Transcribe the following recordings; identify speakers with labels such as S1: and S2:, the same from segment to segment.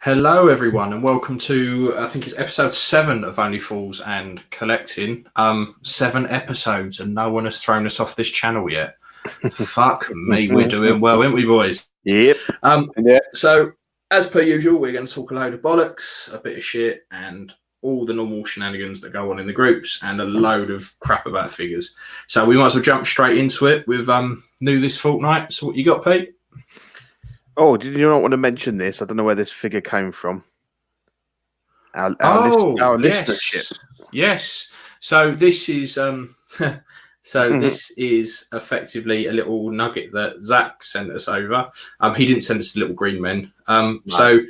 S1: Hello, everyone, and welcome to, I think it's episode 7 of Only Fools and Collecting. 7 episodes, and no one has thrown us off this channel yet. Fuck me, we're doing well, aren't we, boys?
S2: Yep.
S1: So, as per usual, we're going to talk a load of bollocks, a bit of shit, and all the normal shenanigans that go on in the groups, and a load of crap about figures. So we might as well jump straight into it with new this fortnight. So what you got, Pete?
S2: Oh, did you not want to mention this? I don't know where this figure came from. Our listenership.
S1: Yes. So this is this is effectively a little nugget that Zach sent us over. He didn't send us the little green men. No. So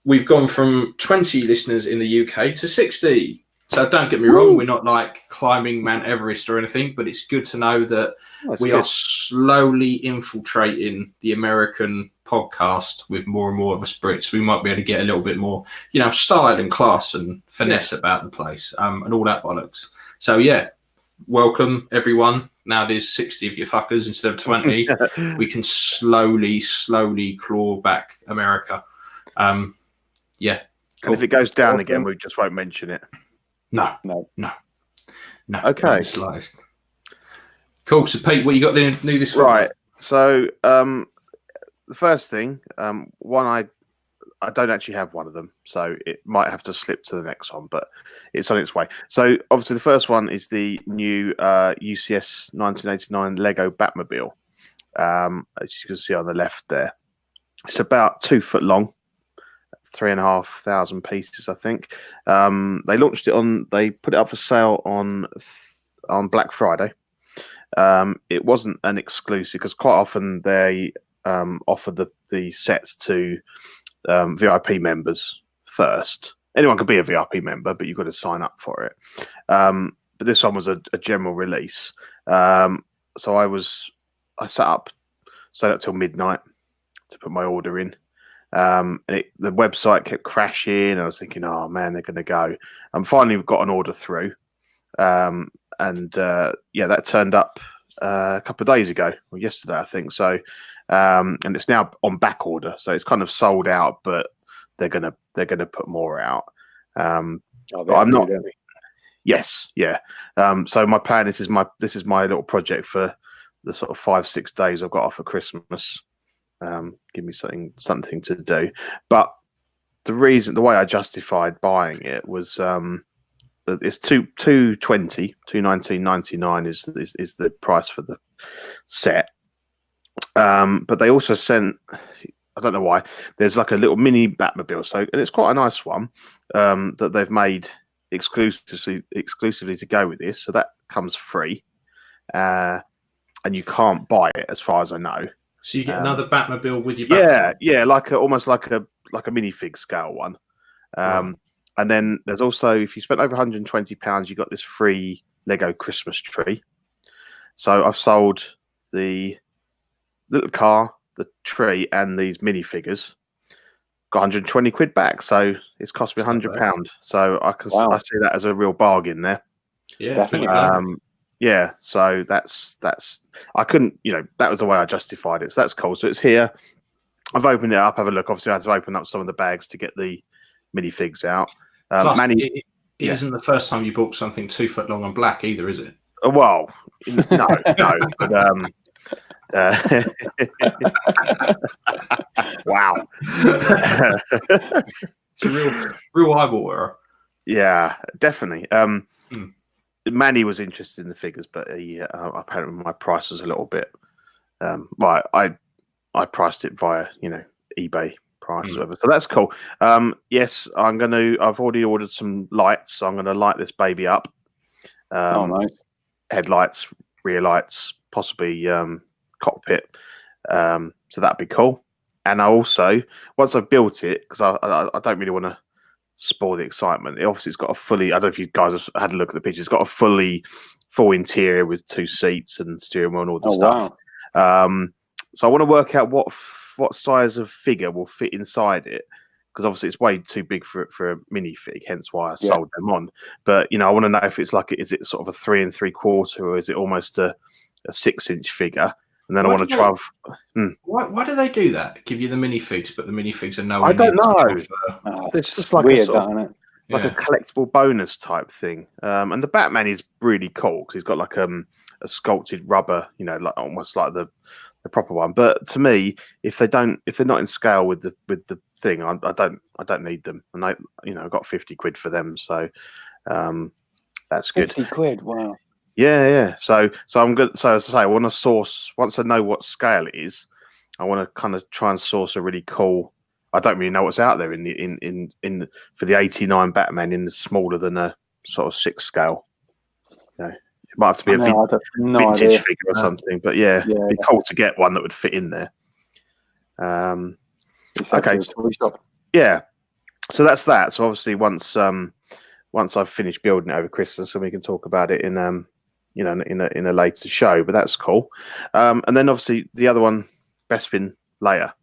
S1: we've gone from 20 listeners in the UK to 60. So don't get me wrong, we're not like climbing Mount Everest or anything, but it's good to know that we are slowly infiltrating the American podcast with more and more of a spritz. So we might be able to get a little bit more, style and class and finesse about the place, and all that bollocks. So yeah, welcome everyone. Now there's 60 of you fuckers instead of 20. We can slowly claw back America. Yeah.
S2: Cool. And if it goes down again, we just won't mention it.
S1: No.
S2: Okay.
S1: Cool. So, Pete, what you got there new this week?
S2: Right. So, the first thing, one I don't actually have one of them, so it might have to slip to the next one, but it's on its way. So, obviously, the first one is the new UCS 1989 Lego Batmobile, as you can see on the left there. It's about 2 foot long. 3,500 pieces, I think. They launched it they put it up for sale on Black Friday. It wasn't an exclusive because quite often they offer the sets to VIP members first. Anyone can be a VIP member, but you've got to sign up for it. But this one was a general release. So I sat up till midnight to put my order in. The website kept crashing. I was thinking, oh man, they're going to go. And finally, we've got an order through, that turned up a couple of days ago or yesterday, I think. So, and it's now on back order, so it's kind of sold out, but they're gonna put more out. I'm not. Yes, yeah. So my plan this is my little project for the sort of 5-6 days I've got off for Christmas. Give me something to do. But the way I justified buying it was that it's $219.99 is the price for the set. But they also sent, I don't know why, there's like a little mini Batmobile, and it's quite a nice one that they've made exclusively to go with this. So that comes free, and you can't buy it as far as I know.
S1: So you get another Batmobile with your Batmobile.
S2: Yeah, almost like a minifig scale one. Right. And then there's also, if you spent over £120, you got this free Lego Christmas tree. So I've sold the little car, the tree, and these minifigures. Got 120 quid back, so it's cost me £100. So I see that as a real bargain there.
S1: Yeah, definitely.
S2: Yeah, so that's I couldn't, that was the way I justified it. So that's cool. So it's here. I've opened it up, have a look. Obviously, I had to open up some of the bags to get the minifigs out.
S1: Plus, it isn't the first time you bought something 2 foot long and black either, is it?
S2: Well, no. But, wow.
S1: It's a real eyeball error.
S2: Yeah, definitely. Manny was interested in the figures, but apparently my price was a little bit. I priced it via eBay price, or whatever. So that's cool. Yes, I've already ordered some lights, so I'm gonna light this baby up.
S3: Nice.
S2: Headlights, rear lights, possibly cockpit. So that'd be cool. And I also, once I've built it, because I don't really want to spoil the excitement. It's got a fully, I don't know if you guys have had a look at the picture, it's got a full interior with 2 seats and steering wheel and all the stuff. Wow. So I want to work out what size of figure will fit inside it, because obviously it's way too big for a minifig, hence why I sold them on. But I want to know if it's is it sort of a 3 3/4, or is it almost a 6-inch figure? and then I want to try.
S1: Why do they do that? Give you the minifigs, but the minifigs are nowhere.
S2: I don't know.
S3: It's just like weird,
S2: isn't it? Like a collectible bonus type thing. And the Batman is really cool because he's got like a sculpted rubber, like almost like the proper one. But to me, if they're not in scale with the thing, I don't need them. And I got 50 quid for them, so that's good.
S3: 50 quid, wow.
S2: Yeah. So I'm good. So as I say, I want to source once I know what scale it is. I want to kind of try and source a really cool. I don't really know what's out there for the 89 Batman in the smaller than a sort of 6 scale. It might have to be a vintage figure or something, but it'd be cool to get one that would fit in there. Okay, so that's that. So obviously, once I've finished building it over Christmas, and we can talk about it in in a later show. But that's cool. And then obviously the other one, Bespin Leia.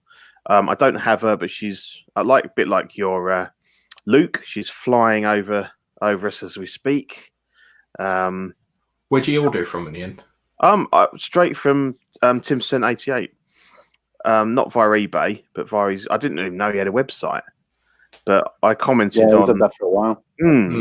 S2: I don't have her, but she's a bit like your Luke. She's flying over us as we speak.
S1: Where'd you order it from in the end?
S2: Straight from Tim Cent 88. Not via eBay, but via his. I didn't even know he had a website, but I commented on.
S3: Did that for a while.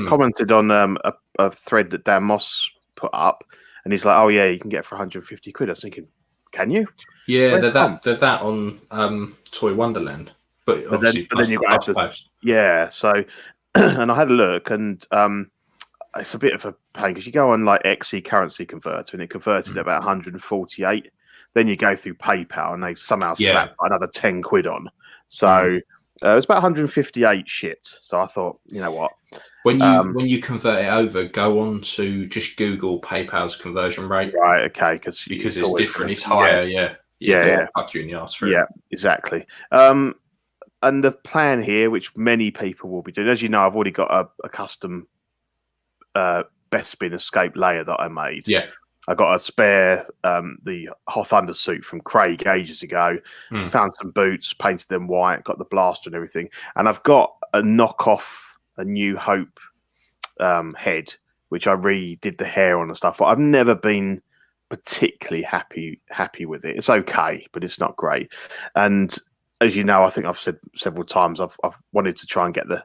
S2: Commented on a thread that Dan Moss put up, and he's like, "Oh yeah, you can get it for 150 quid." I was thinking, can you?
S1: Yeah, they're that on Toy Wonderland, but
S2: then you got post. Yeah. So, and I had a look, and it's a bit of a pain because you go on like XE currency converter, and it converted at about 148. Then you go through PayPal, and they somehow slap another 10 quid on. So it was about 158 shit. So I thought, you know what?
S1: When you convert it over, go on to just Google PayPal's conversion rate.
S2: Right. Okay. Because
S1: it's different. It's higher. Yeah. Fuck you in the arse for it.
S2: Yeah. Exactly. And the plan here, which many people will be doing, as you know, I've already got a custom Bespin Escape layer that I made.
S1: Yeah.
S2: I got a spare the Hoth undersuit from Craig ages ago. Found some boots, painted them white, got the blaster and everything, and I've got a knockoff, a New Hope head, which I redid the hair on and stuff. But I've never been particularly happy with it. It's okay, but it's not great. And as you know, I think I've said several times, I've wanted to try and get the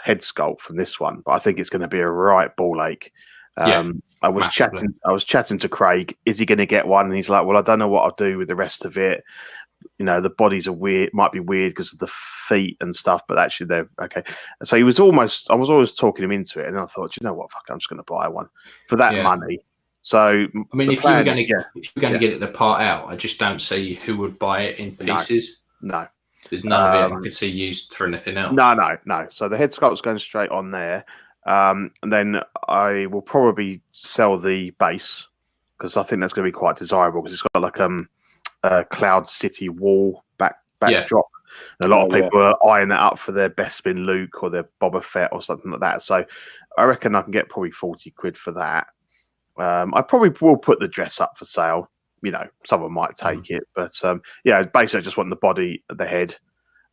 S2: head sculpt from this one, but I think it's going to be a right ball ache. I was chatting to Craig. Is he going to get one? And he's like, well, I don't know what I'll do with the rest of it. The bodies are weird, might be weird because of the feet and stuff, but actually they're okay. So I was always talking him into it, and I thought, you know what, fuck, I'm just going to buy one for that money. So
S1: I mean, if you were going to get it the part out, I just don't see who would buy it in pieces.
S2: No.
S1: There's none of it I could see used for anything else.
S2: No. So the head sculpt's going straight on there. And then I will probably sell the base because I think that's going to be quite desirable because it's got like a Cloud City wall backdrop. And a lot of people are eyeing that up for their Bespin Luke or their Boba Fett or something like that. So I reckon I can get probably 40 quid for that. I probably will put the dress up for sale. Someone might take it, but basically I just want the body, the head.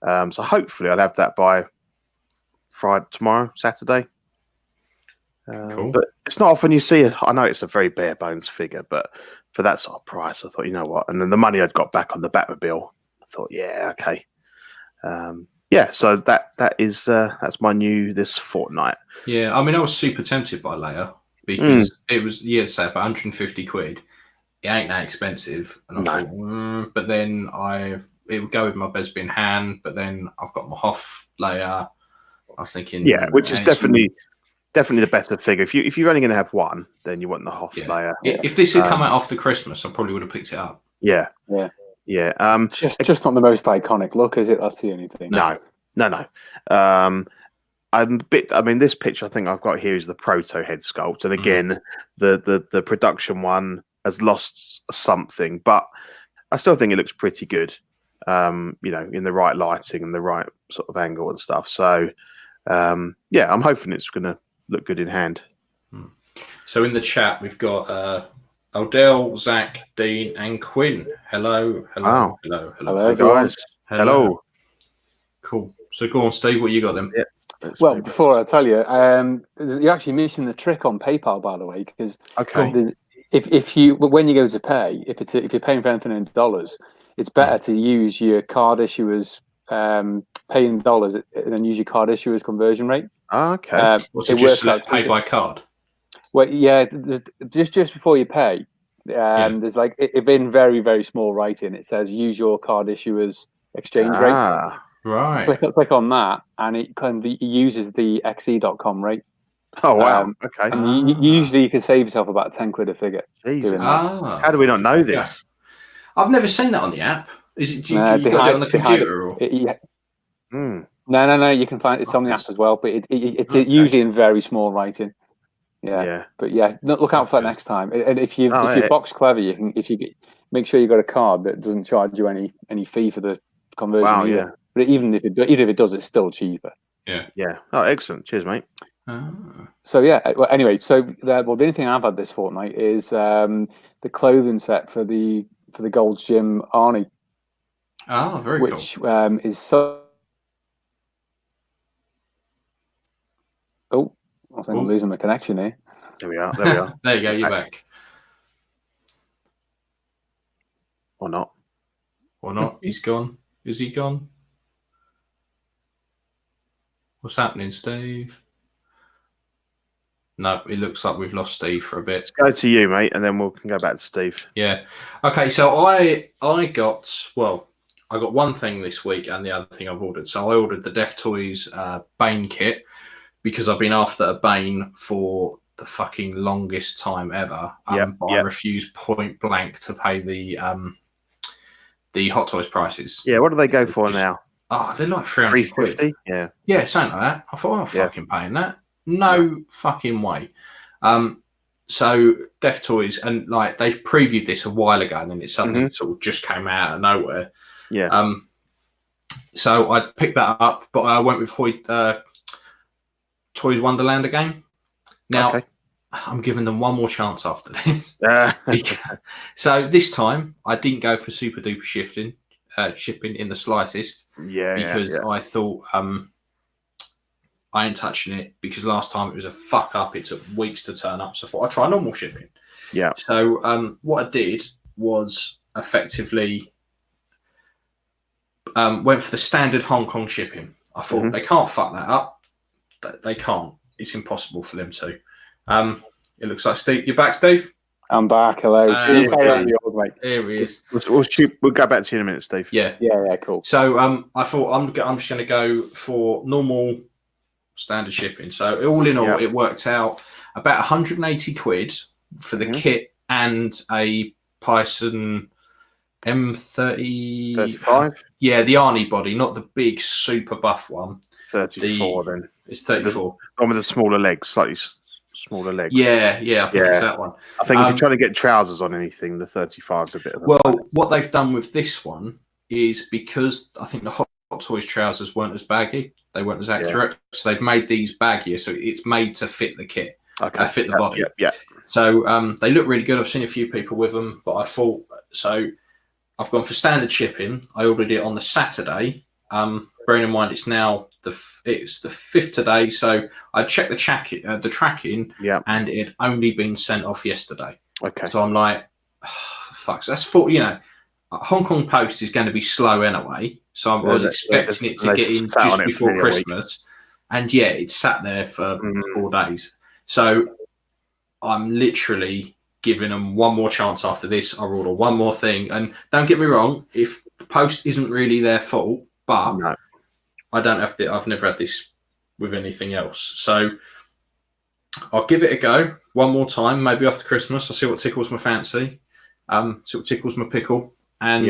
S2: So hopefully I'll have that by tomorrow, Saturday.
S1: Cool.
S2: But it's not often you see it. I know it's a very bare bones figure, but for that sort of price, I thought, you know what? And then the money I'd got back on the Batmobile, I thought, yeah, okay. So that's my new this fortnight.
S1: Yeah, I mean, I was super tempted by Leia because it was say about 150 quid. It ain't that expensive, and I thought, but then it would go with my Bespin hand, but then I've got my Hoth Leia. I was thinking,
S2: which is definitely the better figure. If you're only going to have one, then you want the Hoth Leia.
S1: If this had come out after Christmas, I probably would have picked it up.
S2: Yeah.
S3: Just not the most iconic look, is it? That's the only thing.
S2: No. I'm a bit. I mean, this picture I think I've got here is the proto head sculpt, and again, the production one has lost something, but I still think it looks pretty good. In the right lighting and the right sort of angle and stuff. So, I'm hoping it's going to look good in hand.
S1: So in the chat, we've got Odell, Zach, Dean, and Quinn. Hello,
S2: guys. Hello.
S1: Cool. So go on, Steve. What you got then?
S3: Yeah. Well, before I tell you, you're actually missing the trick on PayPal, by the way, because if you when you go to pay, if you're paying for anything in dollars, it's better to use your card issuers pay in dollars and then use your card issuer's conversion rate.
S2: Okay.
S1: So just like pay by card?
S3: Well, yeah, just before you pay, there's like in very, very small writing, it says use your card issuer's exchange rate.
S1: Right.
S3: Click on that, and it kind of uses the xe.com rate.
S2: Oh wow! Okay.
S3: And usually you can save yourself about 10 quid a figure.
S2: Jesus. How do we not know this?
S1: I've never seen that on the app. Is it? You got it on the computer?
S3: No. You can find it's on the app as well, but it's usually in very small writing. Yeah. But yeah, look out for that next time. And if you box clever, you can make sure you got a card that doesn't charge you any fee for the conversion.
S2: Wow,
S3: either.
S2: yeah.
S3: But even if it does, it's still cheaper.
S1: Yeah.
S2: Oh, excellent. Cheers, mate.
S3: So yeah. Well, anyway, the only thing I've had this fortnight is the clothing set for the Gold's Gym Arnie.
S1: Oh, very cool.
S3: Which is so. Oh, I think I'm losing my connection here.
S2: There we are.
S1: There you go. You're back.
S2: Or not?
S1: He's gone. Is he gone? What's happening, Steve? No, it looks like we've lost Steve for a bit.
S2: Let's go to you, mate, and then we can go back to Steve.
S1: Yeah. Okay, so I got one thing this week and the other thing I've ordered. So I ordered the Def Toys Bane kit because I've been after a Bane for the fucking longest time ever. I refuse point blank to pay the Hot Toys prices.
S2: Yeah, what do they go for now?
S1: Oh, they're like 300 quid. Yeah, something like that. I thought, I'm fucking paying that. No fucking way. So Def Toys, and like they previewed this a while ago, and then it suddenly sort of just came out of nowhere.
S2: Yeah.
S1: So I picked that up, but I went with Toys Wonderland again. Now I'm giving them one more chance after this. So this time I didn't go for super duper shipping in the slightest. Because I thought I ain't touching it, because last time it was a fuck up. It took weeks to turn up. So I thought I'd try normal shipping.
S2: Yeah.
S1: So what I did was effectively went for the standard Hong Kong shipping. I thought they can't fuck that up. They can't. It's impossible for them to. It looks like Steve. You're back, Steve?
S3: I'm back. Hello.
S1: Here he is.
S2: We'll go back to you in a minute, Steve.
S1: Yeah,
S3: cool.
S1: So I thought I'm just going to go for normal standard shipping. So all in all, it worked out about 180 quid for the kit and a Python M35. Yeah, the Arnie body, not the big super buff one.
S2: 34 then.
S1: It's 34.
S2: One with the smaller legs, slightly smaller legs.
S1: Yeah, I think it's that one.
S2: I think if you're trying to get trousers on anything, the 35 is a bit of a
S1: what they've done with this one is, because I think the Hot Toys trousers weren't as baggy, they weren't as accurate, so they've made these baggier, so it's made to fit the kit, fit the body.
S2: Yeah.
S1: So they look really good. I've seen a few people with them, but I thought, so I've gone for standard shipping. I ordered it on the Saturday. Bearing in mind it's now the 5th today, so I checked the tracking, and it had only been sent off yesterday. Okay. So I'm like, fuck. So that's Hong Kong Post is going to be slow anyway, so I was expecting it to get in just before Christmas, and it sat there for 4 days. So I'm literally giving them one more chance after this. I'll order one more thing, and don't get me wrong, if the post isn't really their fault, but I don't have to. I've never had this with anything else, so I'll give it a go one more time. Maybe after Christmas, I'll see what tickles my fancy, see what tickles my pickle, and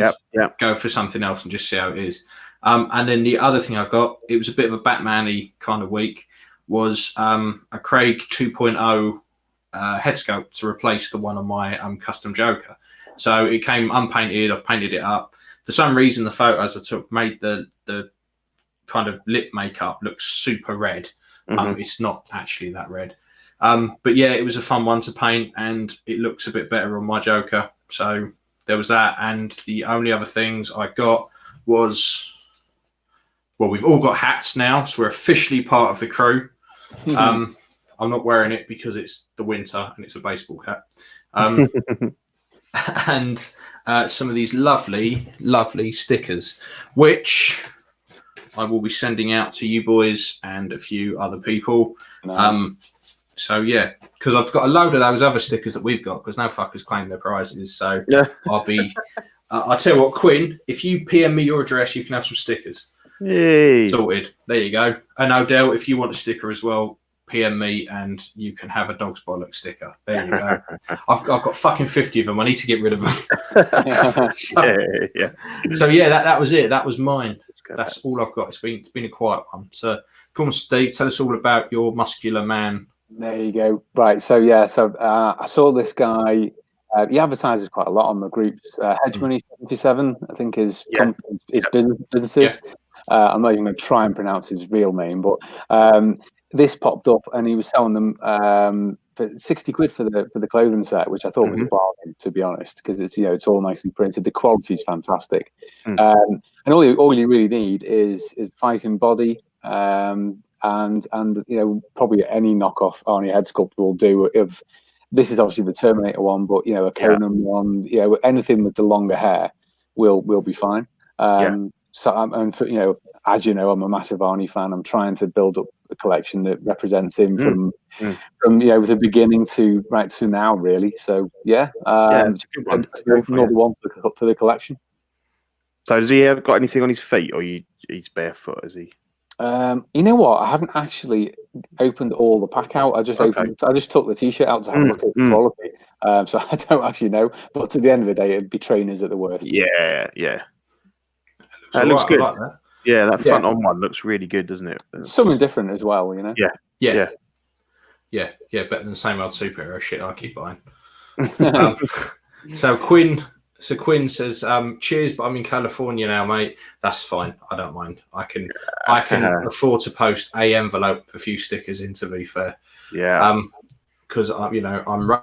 S1: go for something else and just see how it is. And then the other thing I got, it was a bit of a Batman-y kind of week, was a Craig 2.0 head sculpt to replace the one on my custom Joker. So it came unpainted. I've painted it up. For some reason, the photos I took made the kind of lip makeup look super red. It's not actually that red. But yeah, it was a fun one to paint, and it looks a bit better on my Joker. So there was that. And the only other things I got was, we've all got hats now, so we're officially part of the crew. I'm not wearing it because it's the winter and it's a baseball cap. And some of these lovely stickers, which I will be sending out to you boys and a few other people. Nice. So yeah, because I've got a load of those other stickers that we've got because no fuckers claim their prizes. So I'll be. I'll tell you what, Quinn. If you PM me your address, you can have some stickers.
S2: Yay!
S1: Sorted. There you go. And Odell, if you want a sticker as well, PM me and you can have a dog's bollock sticker. There you go. I've got fucking 50 of them. I need to get rid of them. So yeah, that was it. That was mine. That's all I've got. It's been a quiet one. So come on, Steve, tell us all about your muscular man.
S3: There you go. Right. So I saw this guy. He advertises quite a lot on the groups. Hedge Money 77, I think, is businesses. Yeah. I'm not even going to try and pronounce his real name, but this popped up, and he was selling them for 60 quid for the clothing set, which I thought was a bargain, to be honest, because it's all nicely printed. The quality is fantastic, and all you really need is Viking body, and probably any knockoff Arnie head sculpt will do. This is obviously the Terminator one, but a Conan one, anything with the longer hair will be fine. So as you know, I'm a massive Arnie fan. I'm trying to build up a collection that represents him from the beginning to now, really. So another one for the collection.
S2: So has he ever got anything on his feet, or he's barefoot? Is he?
S3: You know what? I haven't actually opened all the pack out. I just took the t-shirt out to have a look at the quality. So I don't actually know. But at the end of the day, it'd be trainers at the worst.
S2: Yeah. It looks good. Like that. Yeah, that front on one looks really good, doesn't it?
S3: Something different as well,
S1: Yeah. Better than the same old superhero shit I keep buying. So Quinn says, "Cheers, but I'm in California now, mate. That's fine. I don't mind. I can afford to post a envelope with a few stickers in. To be fair, because I'm."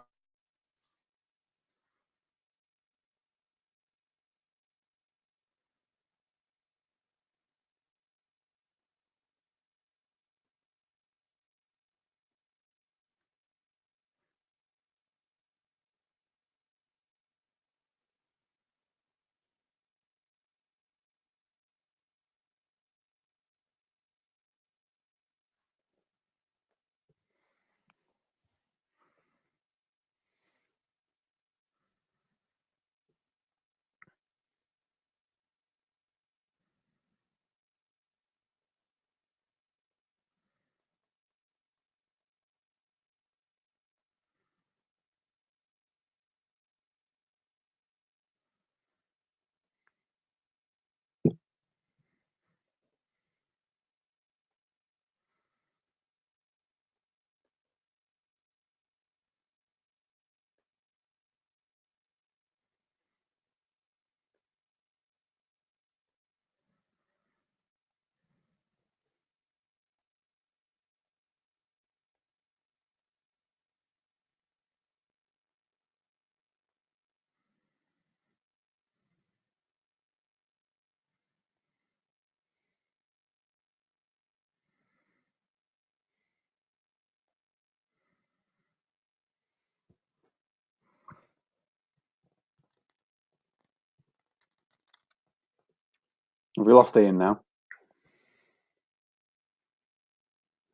S3: Have we lost Ian now?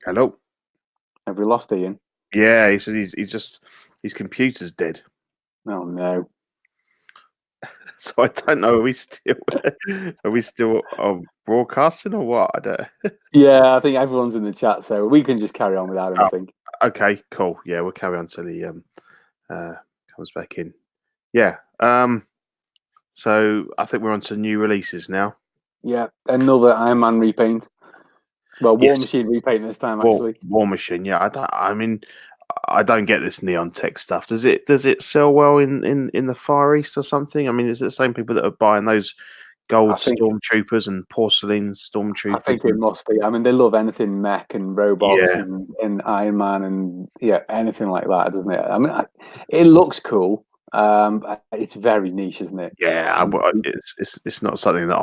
S2: Hello.
S3: Have we lost Ian?
S2: Yeah, he said his computer's dead.
S3: Oh no.
S2: So I don't know. Are we still broadcasting or what? I don't.
S3: Yeah, I think everyone's in the chat, so we can just carry on without him. I think.
S2: Okay, cool. Yeah, we'll carry on till he comes back in. Yeah. So I think we're on to new releases now.
S3: Yeah, another Iron Man repaint. Well, War Machine repaint this time, actually.
S2: War Machine, yeah. I don't get this neon tech stuff. Does it sell well in the Far East or something? I mean, is it the same people that are buying those gold stormtroopers and porcelain stormtroopers?
S3: I think it must be. I mean, they love anything mech and robots and Iron Man and anything like that, doesn't it? I mean, it looks cool. It's very niche, isn't it?
S2: Yeah, it's not something that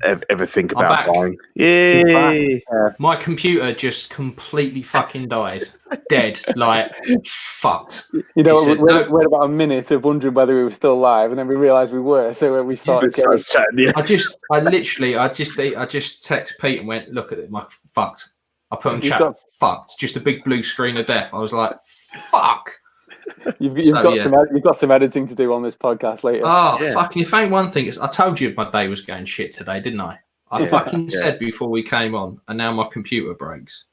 S2: ever think about buying. Yeah.
S1: My computer just completely fucking died. Dead. Like, fucked.
S3: You know, we had about a minute of wondering whether we were still alive, and then we realised we were. So we started
S2: chatting.
S1: I just text Pete and went, look at it, my fucked. I put on chat, fucked. Just a big blue screen of death. I was like, fuck.
S3: You've got some editing to do on this podcast later.
S1: Oh, fucking! If ain't one thing, I told you my day was going shit today, didn't I? I fucking said before we came on, and now my computer breaks.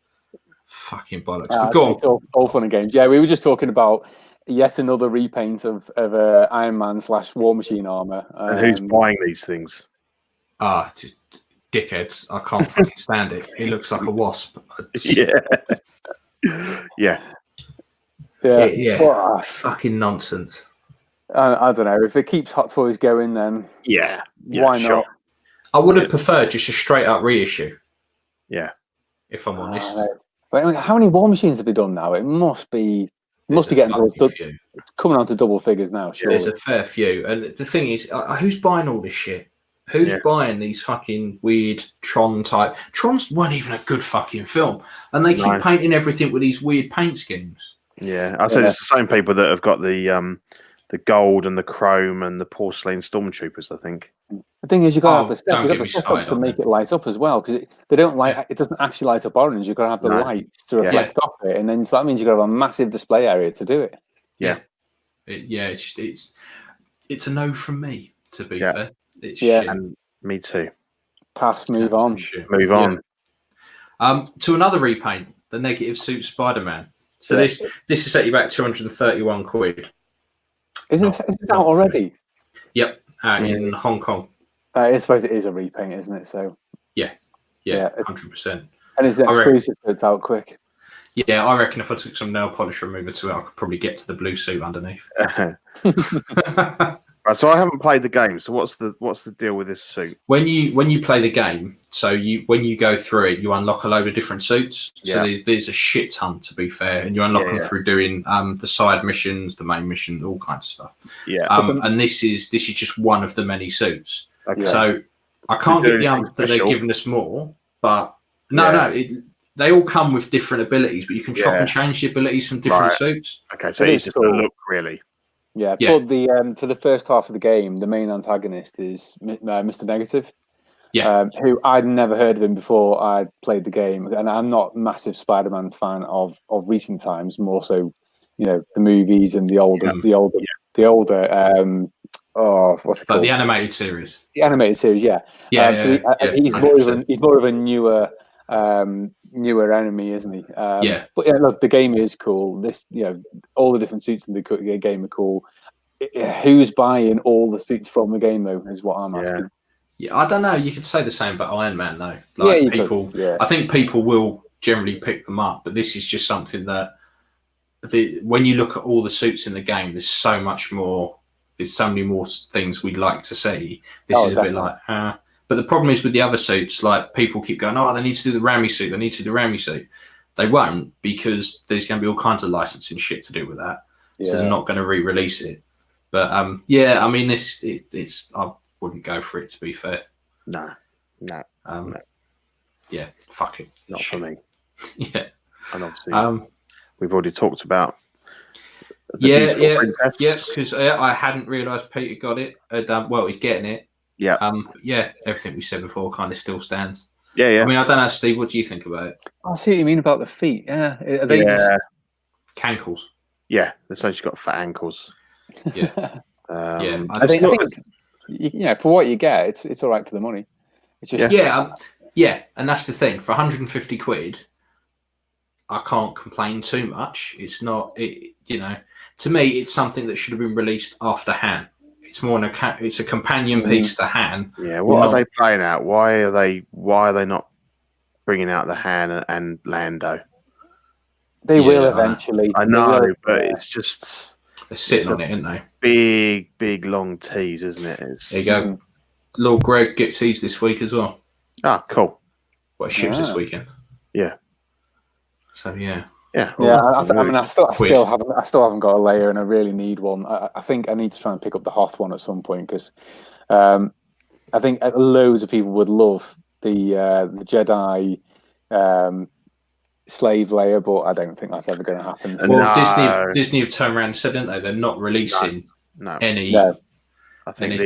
S1: Fucking bollocks! But go on.
S3: It's all fun and games. Yeah, we were just talking about yet another repaint of Iron Man / War Machine armor.
S2: And who's buying these things?
S1: Just dickheads! I can't fucking stand it. It looks like a wasp.
S2: Yeah.
S1: Fucking nonsense.
S3: I don't know. If it keeps Hot Toys going, then why not?
S1: I would have preferred just a straight up reissue.
S2: Yeah,
S1: if I'm honest.
S3: But how many War Machines have we done now? It must be getting it's coming on to double figures now. Surely.
S1: There's a fair few, and the thing is, who's buying all this shit? Who's buying these fucking weird Tron type? Trons weren't even a good fucking film, and they keep painting everything with these weird paint schemes.
S2: Yeah, I said it's the same people that have got the gold and the chrome and the porcelain stormtroopers. I think
S3: the thing is, you got to have the stuff to make it light up as well, because they don't light. It doesn't actually light up orange. You've got to have the lights to reflect off it, and then so that means you've got to have a massive display area to do it.
S1: It's a no from me. To be fair, it's
S2: shit. And me too.
S3: Move on.
S2: Move on.
S1: To another repaint, the Negative Suit Spider-Man. So this is set you back 231 quid.
S3: Isn't it out already?
S1: Yep, in Hong Kong.
S3: I suppose it is a repaint, isn't it? So
S1: yeah, 100%.
S3: And it's exclusive, so it's out quick.
S1: Yeah, I reckon if I took some nail polish remover to it, I could probably get to the blue suit underneath.
S2: Right, so I haven't played the game. So what's the deal with this suit?
S1: When you play the game, so when you go through it, you unlock a load of different suits. So there's a shit ton, to be fair, and you unlock them through doing the side missions, the main mission, all kinds of stuff.
S2: Yeah.
S1: And this is just one of the many suits. Okay. So I can't get the answer that they're giving us more, but they all come with different abilities, but you can chop and change the abilities from different suits.
S2: Okay, so it's just a look, really.
S3: Yeah, but for the first half of the game, the main antagonist is Mr. Negative.
S1: Yeah,
S3: who I'd never heard of him before I played the game, and I'm not a massive Spider-Man fan of recent times. More so, the movies and the older. What's it called?
S1: The animated series.
S3: The animated series, he's more of a newer enemy, isn't he? But look, the game is cool. This, all the different suits in the game are cool. Who's buying all the suits from the game, though, is what I'm asking.
S1: Yeah, I don't know. You could say the same about Iron Man, though. Like people, I think people will generally pick them up, but this is just something that when you look at all the suits in the game, there's so much more. There's so many more things we'd like to see. This is a bit like, But the problem is with the other suits, like people keep going, they need to do the Rami suit. They need to do the Rami suit. They won't, because there's going to be all kinds of licensing shit to do with that. So they're not going to re-release it. But I mean, it's I wouldn't go for it, to be fair.
S2: No.
S1: Yeah, fuck it.
S2: Not for me.
S1: Yeah.
S2: And obviously, we've already talked about.
S1: Because I hadn't realised Peter got it. He's getting it.
S2: Yeah.
S1: Everything we said before kind of still stands.
S2: Yeah.
S1: I mean, I don't know, Steve. What do you think about it?
S3: I see what you mean about the feet. Yeah. Are they
S1: cankles?
S2: Yeah, they've essentially got fat ankles.
S1: Yeah.
S3: I think for what you get, it's all right for the money. It's just
S1: and that's the thing. For 150 quid, I can't complain too much. It's not, to me, it's something that should have been released after Han. It's more it's a companion piece to Han.
S2: Yeah, what are they playing out? Why are they not bringing out the Han and Lando?
S3: They will eventually.
S2: I know, but it's just
S1: they're sitting on it, aren't they?
S2: Big long tease, isn't it?
S1: There you go. Lord Greg gets teased this week as well.
S2: Ah, cool.
S1: Well, it ships this weekend.
S2: Yeah.
S1: So yeah.
S2: Yeah,
S3: I still haven't got a layer, and I really need one. I think I need to try and pick up the Hoth one at some point, because I think loads of people would love the Jedi slave layer, but I don't think that's ever going to happen.
S1: Well, Disney have turned around and said, didn't they? They're not releasing any.
S3: No.
S2: I think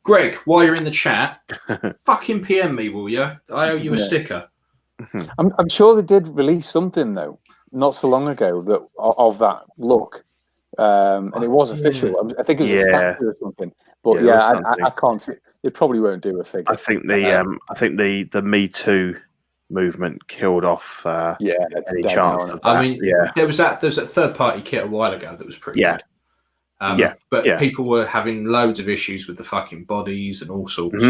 S1: Greg, while you're in the chat, fucking PM me, will you? I owe you a sticker.
S3: I'm sure they did release something though, not so long ago of that look, and it was official. I think it was a statue or something. But I can't see. It probably won't do a figure.
S2: I think the Me Too movement killed off any chance of that.
S1: I mean, there was that third party kit a while ago that was pretty good. But people were having loads of issues with the fucking bodies and all sorts.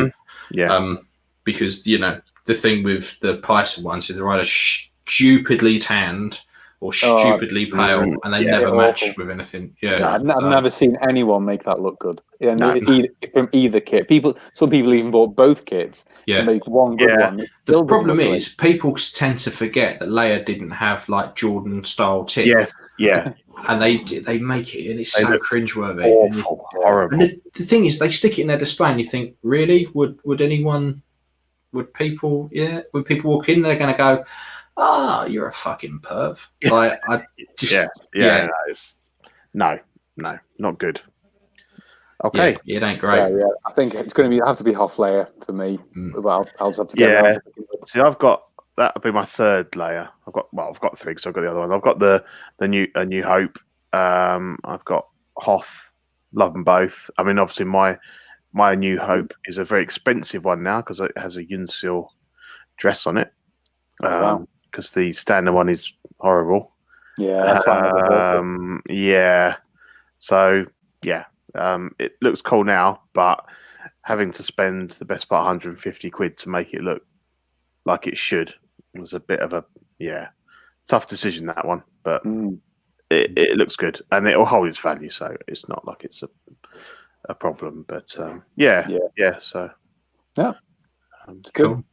S1: Because the thing with the Python ones is they're either stupidly tanned or stupidly pale, and they never match with anything.
S3: I've never seen anyone make that look good. From either kit. Some people even bought both kits to make one good one.
S1: The problem is people tend to forget that Leia didn't have like Jordan style tits. And they make it, and it's so cringeworthy.
S2: Awful, horrible.
S1: And the thing is, they stick it in their display, and you think, really, would people walk in? They're going to go, you're a fucking perv. Like,
S2: no, not good. Okay,
S1: it ain't great.
S3: So, I think it's going to have to be half layer for me. Well, I'll just have to get around.
S2: See, I've got. That'll be my third layer. I've got three because I've got the other one. I've got the New Hope. I've got Hoth. Love them both. I mean, obviously my New Hope is a very expensive one now because it has a Yunsil dress on it. Because the standard one is horrible.
S3: Yeah, that's fine.
S2: So it looks cool now, but having to spend the best part 150 quid to make it look like it should was a bit of a tough decision, that one, but it looks good and it'll hold its value, so it's not like it's a problem. But so
S1: cool.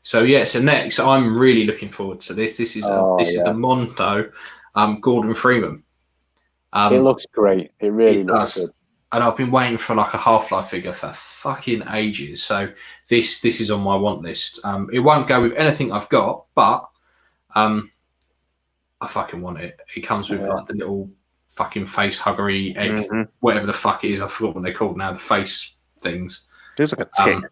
S1: So so next I'm really looking forward to this. This is the Mondo Gordon Freeman.
S3: It looks great. It really looks good.
S1: And I've been waiting for like a Half-Life figure for fucking ages. So this is on my want list. It won't go with anything I've got, but I fucking want it. It comes with like the little fucking face huggery egg, whatever the fuck it is. I forgot what they're called now. The face things.
S2: Feels like a tit.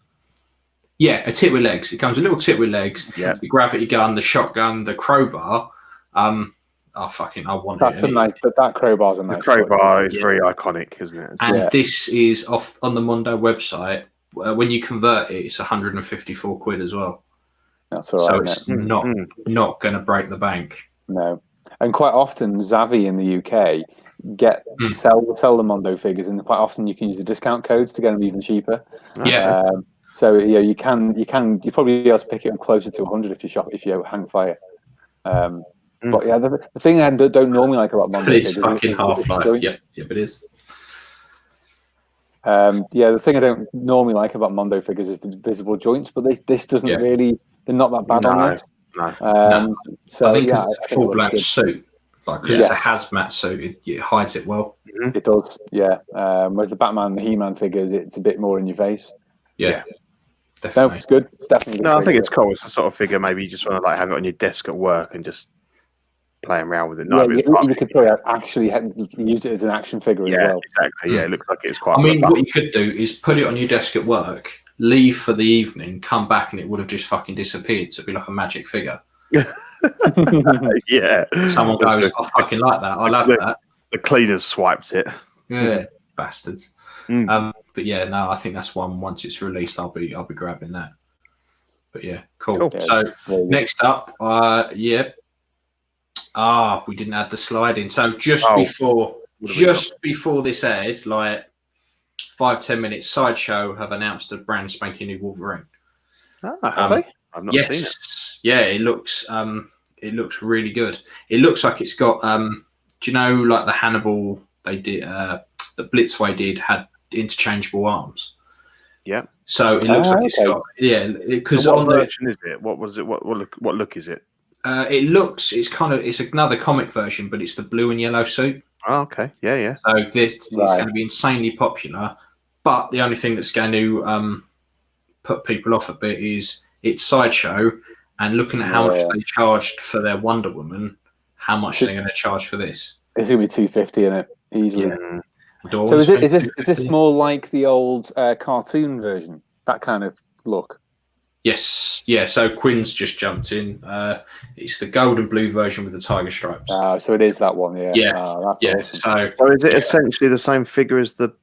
S1: A tit with legs. It comes with a little tit with legs. Yeah. The gravity gun, the shotgun, the crowbar. I want
S3: it. But that crowbar's a nice.
S2: The crowbar is very iconic, isn't it?
S1: And this is off on the Mondo website. When you convert it, it's 154 quid as well.
S3: That's all right.
S1: So it's not going to break the bank.
S3: No. And quite often, Zavi in the UK sell the Mondo figures, and quite often you can use the discount codes to get them even cheaper.
S1: Yeah.
S3: So you probably be able to pick it up closer to 100 if you hang fire. But the thing I don't normally like about Mondo
S1: figures is fucking Half-Life. Yep, it is.
S3: The thing I don't normally like about Mondo figures is the visible joints, but this doesn't really. They're not that bad on it.
S1: No. So I think it's a full black suit, because it's a hazmat suit. It hides it well.
S3: It does. Yeah. Whereas the Batman, the He-Man figures, it's a bit more in your face.
S1: Yeah. Definitely.
S3: No, it's good. It's definitely good.
S2: No, I think it's cool. It's the sort of figure maybe you just want to like have it on your desk at work and just playing around with it. No,
S3: you could probably actually use it as an action figure as well.
S2: Exactly. Yeah, it looks like it's quite.
S1: I mean, what you could do is put it on your desk at work, leave for the evening, come back, and it would have just fucking disappeared. So it'd be like a magic figure. Someone goes, I fucking like that. I love that.
S2: The cleaners swiped it.
S1: Yeah, bastards. But I think that's one. Once it's released, I'll be grabbing that. But cool. So next up, we didn't add the slide in. So just before this aired, like 5-10 minutes, Sideshow have announced a brand spanking new Wolverine.
S2: Have they? I've not seen it.
S1: Yeah, it looks really good. It looks like it's got do you know, like the Hannibal they did, the Blitzway did had interchangeable arms.
S2: Yeah.
S1: So it looks like it's got because
S2: what version is it? What was it? What look is it?
S1: It's another comic version, but it's the blue and yellow suit.
S2: Oh, okay. Yeah.
S1: So it's going to be insanely popular, But the only thing that's going to put people off a bit is it's Sideshow, and looking at how much they charged for their Wonder Woman, how much they're going to charge for this.
S3: It's going to be $250 in it easily.
S1: Yeah.
S3: So is this more like the old cartoon version? That kind of look.
S1: Yes, yeah. So Quinn's just jumped in. It's the gold and blue version with the tiger stripes.
S3: So it is that one. Yeah.
S1: Yeah.
S3: That's awesome.
S2: So is it essentially the same figure as the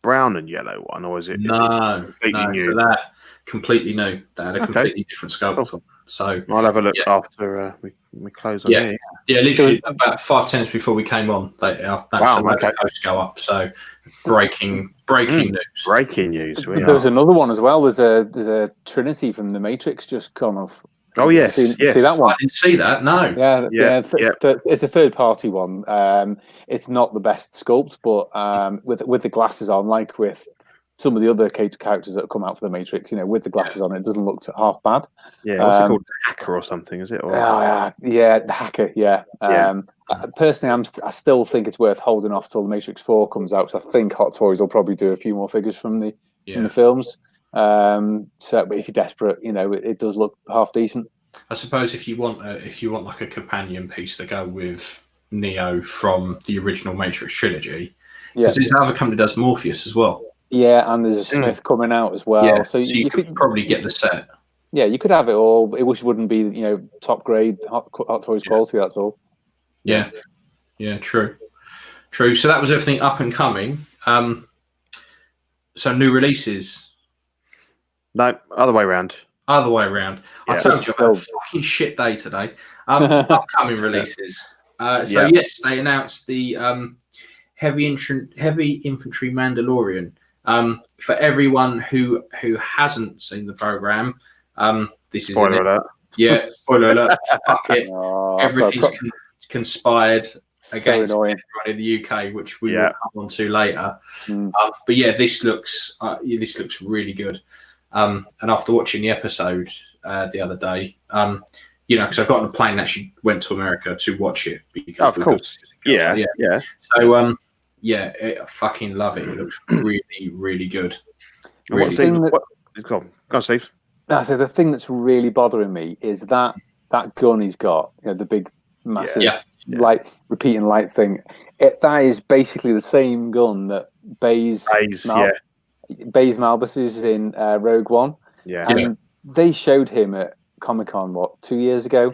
S2: brown and yellow one, or is it?
S1: No,
S2: completely new?
S1: For that, completely new. They had a completely different sculpt.
S2: Cool.
S1: So
S2: I'll have a look after we close on here.
S1: Yeah, literally about 5 minutes before we came on, they posts go up. So breaking news.
S2: Breaking news.
S3: There's another one as well. There's a Trinity from the Matrix just gone off.
S2: Oh yes,
S3: see that one?
S1: I didn't see that. No.
S3: Yeah. It's a third party one. It's not the best sculpt, but with the glasses on, like with some of the other characters that have come out for the Matrix, with the glasses on, it doesn't look half bad.
S2: Yeah, what's it called? Hacker or something, is it? Or...
S3: the Hacker. Yeah. Personally, I still think it's worth holding off till the Matrix 4 comes out, because I think Hot Toys will probably do a few more figures from the films. So if you're desperate, it does look half decent.
S1: I suppose if you want like a companion piece to go with Neo from the original Matrix trilogy, because there's another company that does Morpheus as well.
S3: Yeah, and there's a Smith coming out as well.
S1: Yeah,
S3: so
S1: you could probably get the set.
S3: Yeah, you could have it all. It wouldn't be top grade Hot Toys quality. That's all.
S1: Yeah, true. So that was everything up and coming. So new releases.
S2: No, other way around.
S1: I told you, I've had a fucking shit day today. Upcoming releases. Yes, they announced the Heavy Infantry Mandalorian. For everyone who hasn't seen the program, this is
S2: spoiler alert.
S1: Yeah, spoiler alert. Fuck it. Everything's conspired against everyone in the UK, which we will come on to later. But yeah, this looks really good. And after watching the episode the other day, because I got on a plane and actually went to America to watch it. Because
S2: of course. Yeah.
S1: So I fucking love it. It looks really, really good.
S2: Go on, Steve.
S3: So the thing that's really bothering me is that gun he's got, the big, massive, repeating light thing. That is basically the same gun that Baze Malbus is in Rogue One.
S2: Yeah.
S3: And they showed him at Comic-Con, 2 years ago?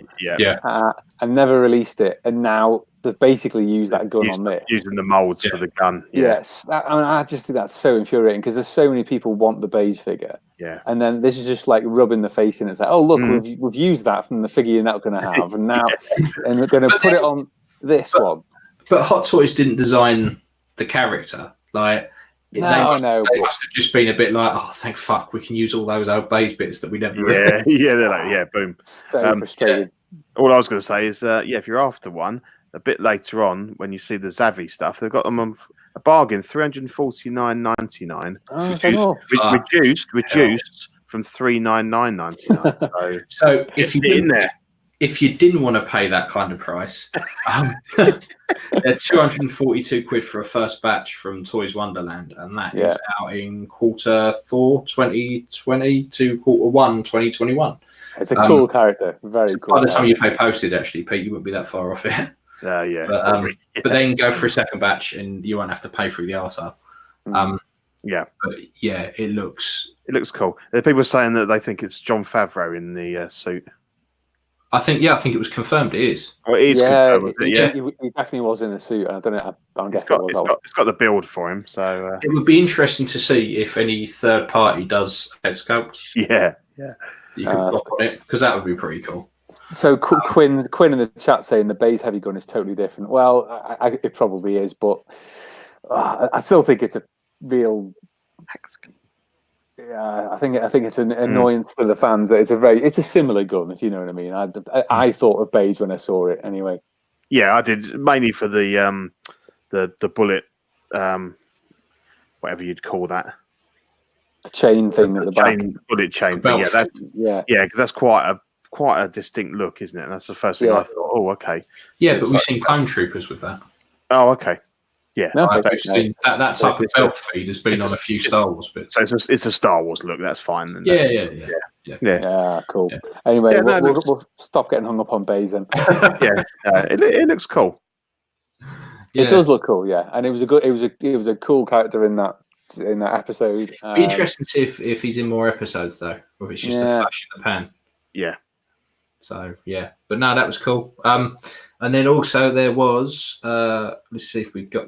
S3: And never released it. And now they've basically used that gun on this.
S2: Using the molds for the gun. Yeah.
S3: Yes. I just think that's so infuriating, because there's so many people want the Baze figure.
S2: Yeah.
S3: And then this is just like rubbing the face in. It's like, oh, look, we've used that from the figure you're not going to have. And now and they're going to put it on this one. But
S1: Hot Toys didn't design the character. Like, they must have just been a bit like, oh, thank fuck, we can use all those old Baze bits that we never
S2: they're like, boom.
S3: So frustrated.
S2: All I was going to say is, if you're after one, a bit later on, when you see the Zavi stuff, they've got them on a bargain, $349.99. Reduced from $399.99.
S1: So if you didn't want to pay that kind of price, they're 242 quid for a first batch from Toys Wonderland, and that is out in quarter 4 2020 to quarter 1 2021.
S3: It's a cool character, very cool.
S1: By the time you pay postage, actually, Pete, you wouldn't be that far off it. But then go for a second batch, and you won't have to pay through the arsehole. But it looks
S2: cool. People are saying that they think it's Jon Favreau in the suit.
S1: I think it was confirmed. It is.
S2: Oh, it is confirmed.
S3: He definitely was in the suit. I don't know. I'm guessing
S2: it's got the build for him. So
S1: it would be interesting to see if any third party does head sculpt.
S2: Yeah.
S1: You could block on it, because that would be pretty cool.
S3: So Quinn in the chat saying the Baze heavy gun is totally different. Well, it probably is, but I still think it's a real. Yeah, I think it's an annoyance to the fans that it's a similar gun, if you know what I mean. I thought of Baze when I saw it anyway.
S2: Yeah, I did, mainly for the bullet, whatever you'd call that.
S3: The chain thing at the back.
S2: Bullet chain thing. Yeah, because that's quite a distinct look, isn't it? And that's the first thing I thought. Oh, okay.
S1: Yeah, but we've seen Clone Troopers with that.
S2: Oh, okay. Yeah,
S3: No,
S1: I've seen that type of belt feed has been on a few Star Wars bits.
S2: So it's a Star Wars look. That's fine. And
S3: Yeah, cool.
S1: Yeah.
S3: Anyway, we'll stop getting hung up on bays then.
S2: It looks cool.
S3: Yeah. It does look cool, yeah, and it was a cool character in that episode.
S1: Be interesting to see if he's in more episodes though, or if it's just a flash in the pan.
S2: Yeah.
S1: So yeah, but no, that was cool. And then also there was let's see if we got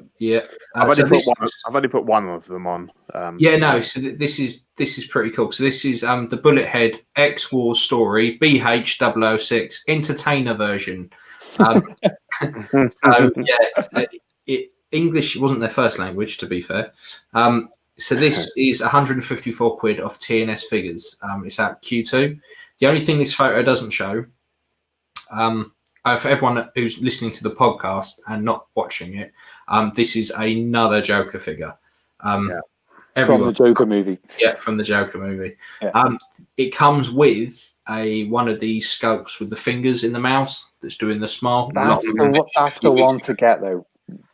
S2: I've only put one of them on.
S1: So this is pretty cool. So this is the Bullet Head X Wars story BH006 entertainer version. English wasn't their first language, to be fair. So this is 154 quid off TNS figures. It's out Q2. The only thing this photo doesn't show, for everyone who's listening to the podcast and not watching it, this is another Joker figure.
S3: From the Joker movie.
S1: Yeah, from the Joker movie.
S3: Yeah.
S1: It comes with one of these sculpts with the fingers in the mouth that's doing the smile.
S3: That's the one to get, though.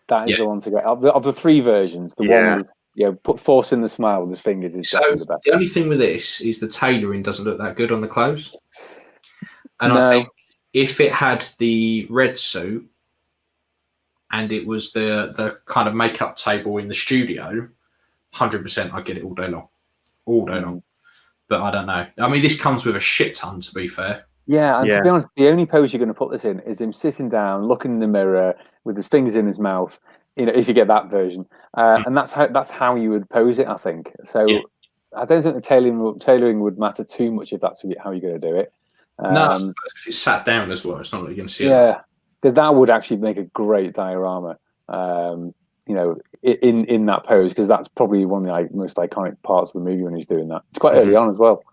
S3: That is the one to get. Of the three versions, the one with, put force in the smile with his fingers is definitely the best.
S1: The only thing with this is the tailoring doesn't look that good on the clothes. And I think if it had the red suit and it was the kind of makeup table in the studio, 100% I'd get it all day long. All day long. But I don't know. I mean, this comes with a shit ton, to be fair.
S3: Yeah, and to be honest, the only pose you're going to put this in is him sitting down, looking in the mirror with his fingers in his mouth. If you get that version, and that's how you would pose it, I think. So I don't think the tailoring would matter too much if that's how you're going to do it.
S1: No, if it's sat down as well, it's not like you're going to see it.
S3: Yeah, because that would actually make a great diorama. In that pose, because that's probably one of the most iconic parts of the movie when he's doing that. It's quite early on as well.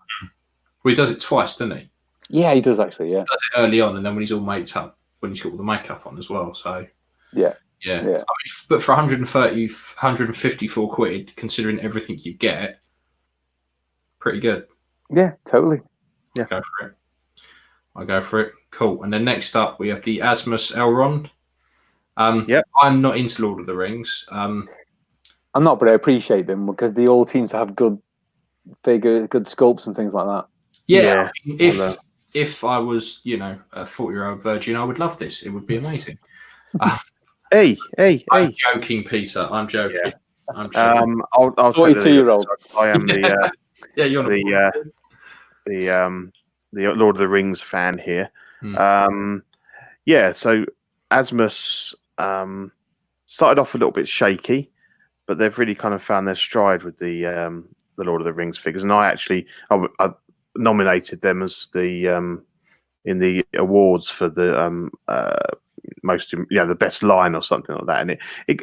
S1: Well, he does it twice, doesn't he?
S3: Yeah, he does actually. Yeah,
S1: he does it early on, and then when he's all maked up, when he's got all the makeup on as well. So
S3: yeah.
S1: I mean, but for 154 quid, considering everything you get, pretty good.
S3: Yeah, totally. Yeah,
S1: I'll go for it. Cool. And then next up, we have the Asmus Elrond. I'm not into Lord of the Rings.
S3: I'm not, but I appreciate them because they all seem to have good figure, good sculpts and things like that.
S1: Yeah. I mean, if I was, a 40-year-old virgin, I would love this. It would be amazing.
S2: Hey!
S1: I'm joking, Peter. I'm joking.
S2: Yeah.
S1: I'm joking.
S2: I'll
S3: 42-year-old.
S2: I am the
S1: you're
S2: the Lord of the Rings fan here. So Asmus started off a little bit shaky, but they've really kind of found their stride with the Lord of the Rings figures. And I nominated them as the in the awards for the the best line or something like that. And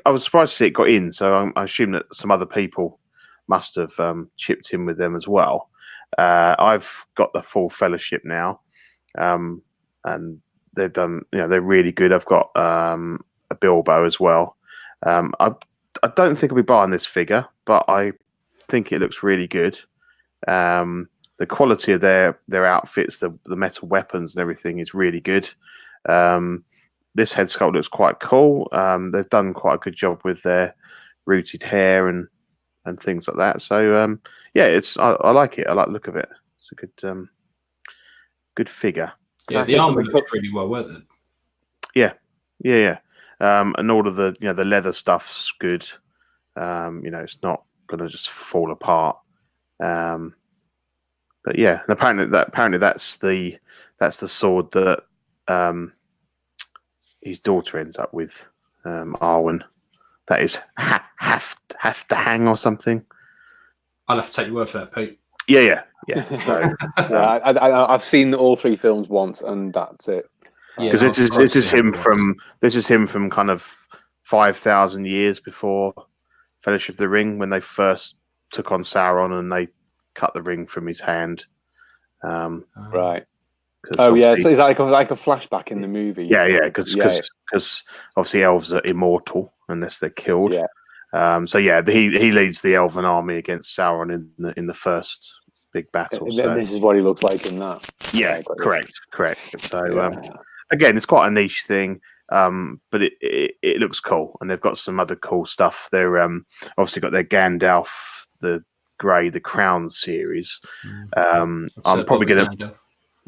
S2: I was surprised to see it got in. So I assume that some other people must have chipped in with them as well. I've got the full fellowship now, and they've done. They're really good. I've got a Bilbo as well. I don't think I'll be buying this figure, but I think it looks really good. The quality of their outfits, the metal weapons and everything is really good. This head sculpt looks quite cool. They've done quite a good job with their rooted hair and things like that. So I like it. I like the look of it. It's a good figure.
S1: Yeah, the armor looks pretty well worth it.
S2: Yeah. And all of the the leather stuff's good. It's not gonna just fall apart. But yeah, and apparently that's the sword that his daughter ends up with, Arwen. That is have to hang or something.
S1: I'll have to take your word for that, Pete.
S2: Yeah. So,
S3: I've seen all three films once, and that's it.
S2: Because this is him from kind of 5,000 years before Fellowship of the Ring, when they first took on Sauron and they cut the ring from his hand.
S3: Right. It's like a flashback in the movie.
S2: Yeah, because obviously elves are immortal unless they're killed.
S3: Yeah.
S2: He leads the elven army against Sauron in the first big battle.
S3: And this is what he looks like in that.
S2: Yeah, correct. So again, it's quite a niche thing. But it looks cool, and they've got some other cool stuff. They're obviously got their Gandalf, the Grey, the Crown series. I'm probably going to,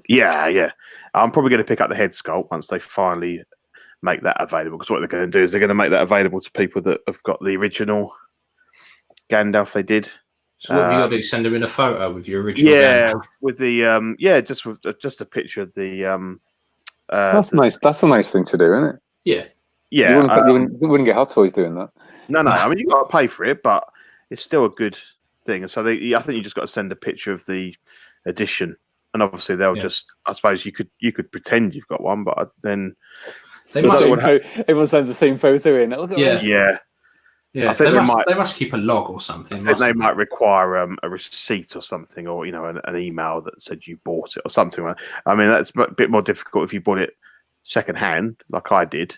S2: yeah. I'm probably going to pick up the head sculpt once they finally make that available. Because what they're going to do is they're going to make that available to people that have got the original Gandalf they did.
S1: So what have you got to do? Send them in a photo with your original Gandalf?
S2: With the just a picture of the.
S3: That's nice. That's a nice thing to do, isn't it?
S1: Yeah.
S3: You wouldn't get Hot Toys doing that.
S2: No. I mean, you got to pay for it, but it's still a good thing. And so I think you just got to send a picture of the edition, and obviously they'll just. I suppose you could pretend you've got one, but then
S3: everyone sends the same photo in. Look at
S1: yeah.
S2: I think
S1: they must keep a log or something.
S2: I think they might require a receipt or something, or an email that said you bought it or something. I mean, that's a bit more difficult if you bought it second hand, like I did.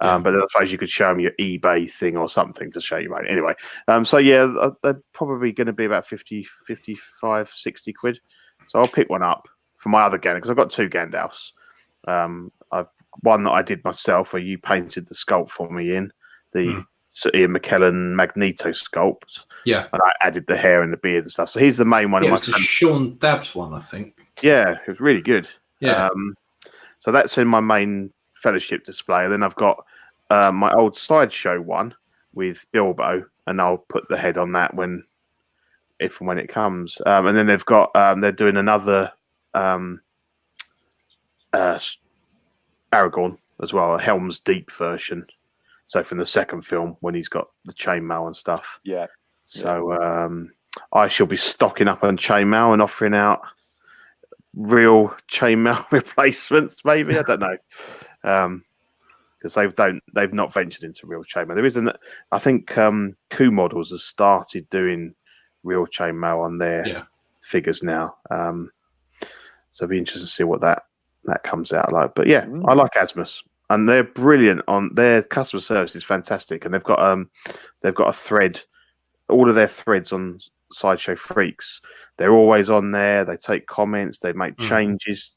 S2: But then I suppose you could show them your eBay thing or something to show you, mate. Anyway, so yeah, they're probably going to be about 50, 55, 60 quid. So I'll pick one up for my other Gandalf, because I've got two Gandalfs. I've one that I did myself, where you painted the sculpt for me in the Ian McKellen Magneto sculpt.
S1: Yeah,
S2: and I added the hair and the beard and stuff. So he's the main one.
S1: Yeah, it's Sean Dabbs one, I think.
S2: Yeah, it was really good.
S1: Yeah.
S2: So that's in my main Fellowship display. And then I've got my old Sideshow one with Bilbo, and I'll put the head on that if and when it comes. And then they've got they're doing another Aragorn as well, a Helm's Deep version. So from the second film, when he's got the chainmail and stuff.
S3: Yeah.
S2: So I shall be stocking up on chainmail and offering out real chainmail replacements, maybe. I don't know. Because they've not ventured into real chainmail. There isn't. I think Coup Models has started doing real chainmail on their figures now. So it'll be interesting to see what that comes out like. But yeah, I like Asmus, and they're brilliant on their customer service is fantastic, and they've got a thread. All of their threads on Sideshow Freaks, they're always on there. They take comments, they make changes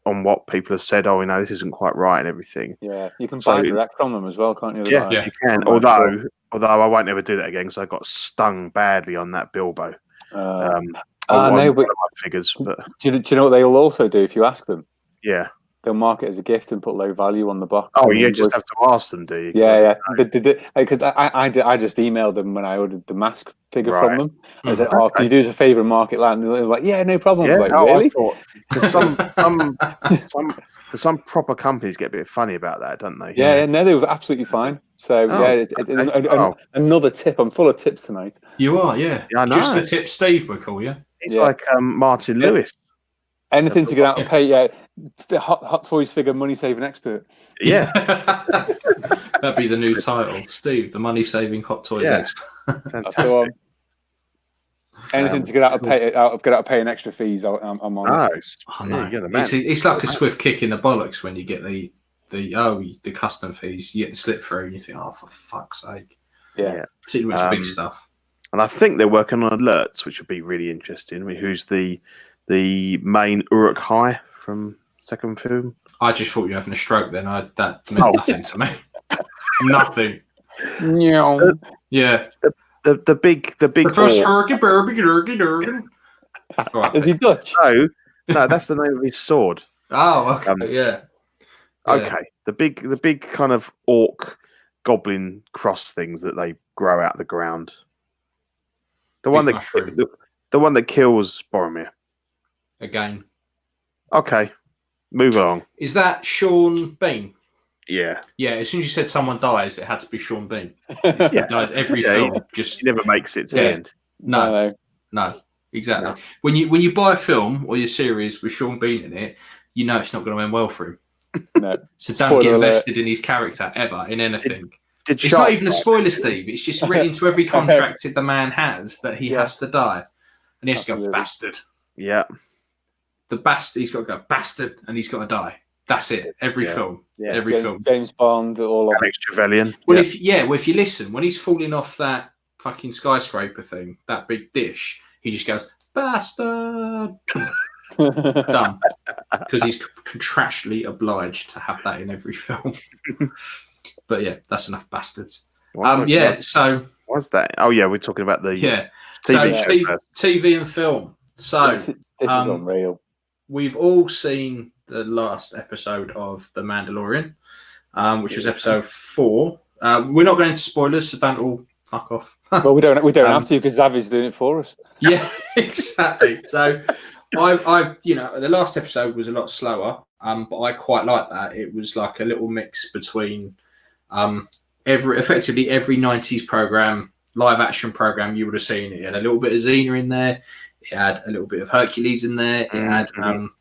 S2: on what people have said. Oh, this isn't quite right and everything.
S3: Yeah, you can buy direct from them as well, can't you?
S2: Yeah, you can. Although I won't ever do that again, because I got stung badly on that Bilbo.
S3: I know, but
S2: figures. But
S3: do you know what they will also do if you ask them?
S2: Yeah.
S3: They'll mark it as a gift and put low value on the box.
S2: Oh, you just have to ask them, do you?
S3: Yeah. Because I just emailed them when I ordered the mask figure from them. I said, can you do us a favour and mark it low? And they were like, yeah, no problem.
S2: Yeah?
S3: I was like, really?
S2: I thought, some proper companies get a bit funny about that, don't they?
S3: Yeah, no, they were absolutely fine. So, another tip. I'm full of tips tonight.
S1: You are, yeah.
S2: I know.
S1: Just the tip Steve would call you.
S2: It's like Martin Lewis.
S3: Anything to get out and pay, Hot Toys figure money saving expert.
S2: Yeah.
S1: That'd be the new title. Steve, the money saving Hot Toys expert.
S2: Fantastic.
S3: Anything to get out of paying extra fees, I'm on.
S1: It's like a swift kick in the bollocks when you get the custom fees, you get the slip through and you think, oh, for fuck's sake.
S3: Yeah.
S1: Particularly when it's big stuff.
S2: And I think they're working on alerts, which would be really interesting. I mean, who's the main Uruk-hai from second film?
S1: I just thought you were having a stroke then. That meant nothing to me. Nothing. Yeah.
S2: The big
S1: Right.
S3: Is he Dutch?
S2: No, that's the name of his sword.
S1: Oh, okay. Yeah.
S2: Okay. The big kind of orc goblin cross things that they grow out of the ground. The one that kills Boromir.
S1: Again.
S2: Okay. Move along.
S1: Is that Sean Bean?
S2: Yeah.
S1: Yeah, as soon as you said someone dies, it had to be Sean Bean. Dies every film. He
S2: never makes it to the end.
S1: No, exactly. No. When you buy a film or your series with Sean Bean in it, you know it's not going to end well for him.
S3: No.
S1: So don't get invested in his character ever, in anything. It's not even a spoiler, Steve. It's just written into every contract that the man has that he has to die. And he has to go, bastard.
S2: Yeah.
S1: The bastard, he's got to go, bastard, and he's got to die. That's it. Every film.
S3: Yeah.
S1: Every film.
S3: James Bond, all of
S2: Alex Trevelyan.
S1: Well, if you listen, when he's falling off that fucking skyscraper thing, that big dish, he just goes, bastard. Done. because he's contractually obliged to have that in every film. But yeah, that's enough bastards. So
S2: what's that? Oh yeah, we're talking about the
S1: TV and film. So
S3: this is unreal.
S1: We've all seen the last episode of The Mandalorian, which was episode 4. We're not going into spoilers, so don't all fuck off.
S3: Well, we don't have to because Xavi's doing it for us.
S1: Yeah, exactly. So I the last episode was a lot slower, but I quite like that. It was like a little mix between effectively every 90s program, live action program you would have seen. It had a little bit of Xena in there. It had a little bit of Hercules in there. It had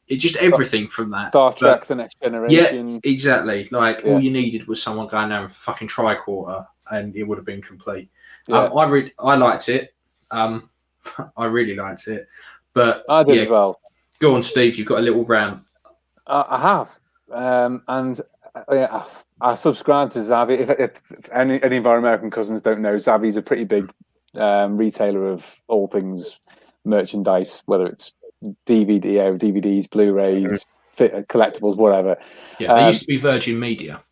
S1: it just everything from that.
S3: Star Trek: The Next Generation.
S1: Yeah, exactly. Like all you needed was someone going down with a fucking tricorder, and it would have been complete.
S3: Yeah.
S1: I liked it. I really liked it. But
S3: I did as well.
S1: Go on, Steve. You've got a little rant.
S3: I have, and I subscribe to Xavi. If any of our American cousins don't know, Xavi's a pretty big retailer of all things merchandise, whether it's DVDs, Blu-rays, collectibles, whatever.
S1: Yeah, they used to be Virgin Media.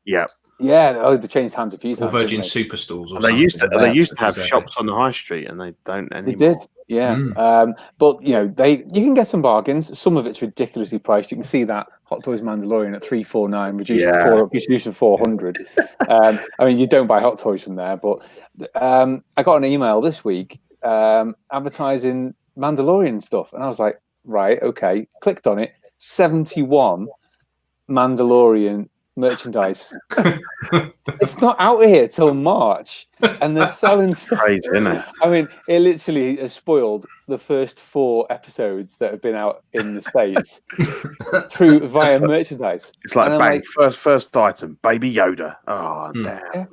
S2: Yeah.
S3: Yeah, they changed hands a few times.
S1: Or Virgin Superstores. Or
S2: they used to have shops on the high street, and they don't anymore.
S3: They did, yeah. But you can get some bargains. Some of it's ridiculously priced. You can see that Hot Toys Mandalorian at $349, reduced to $400. I mean, you don't buy Hot Toys from there, but I got an email this week advertising Mandalorian stuff, and I was like, right, okay. Clicked on it. 71 Mandalorian merchandise. It's not out here till March, and they're selling stuff.
S2: Crazy, isn't it?
S3: I mean, it literally has spoiled the first 4 episodes that have been out in the States via merchandise.
S2: It's like bang, first item, Baby Yoda. Oh damn!
S3: Yeah.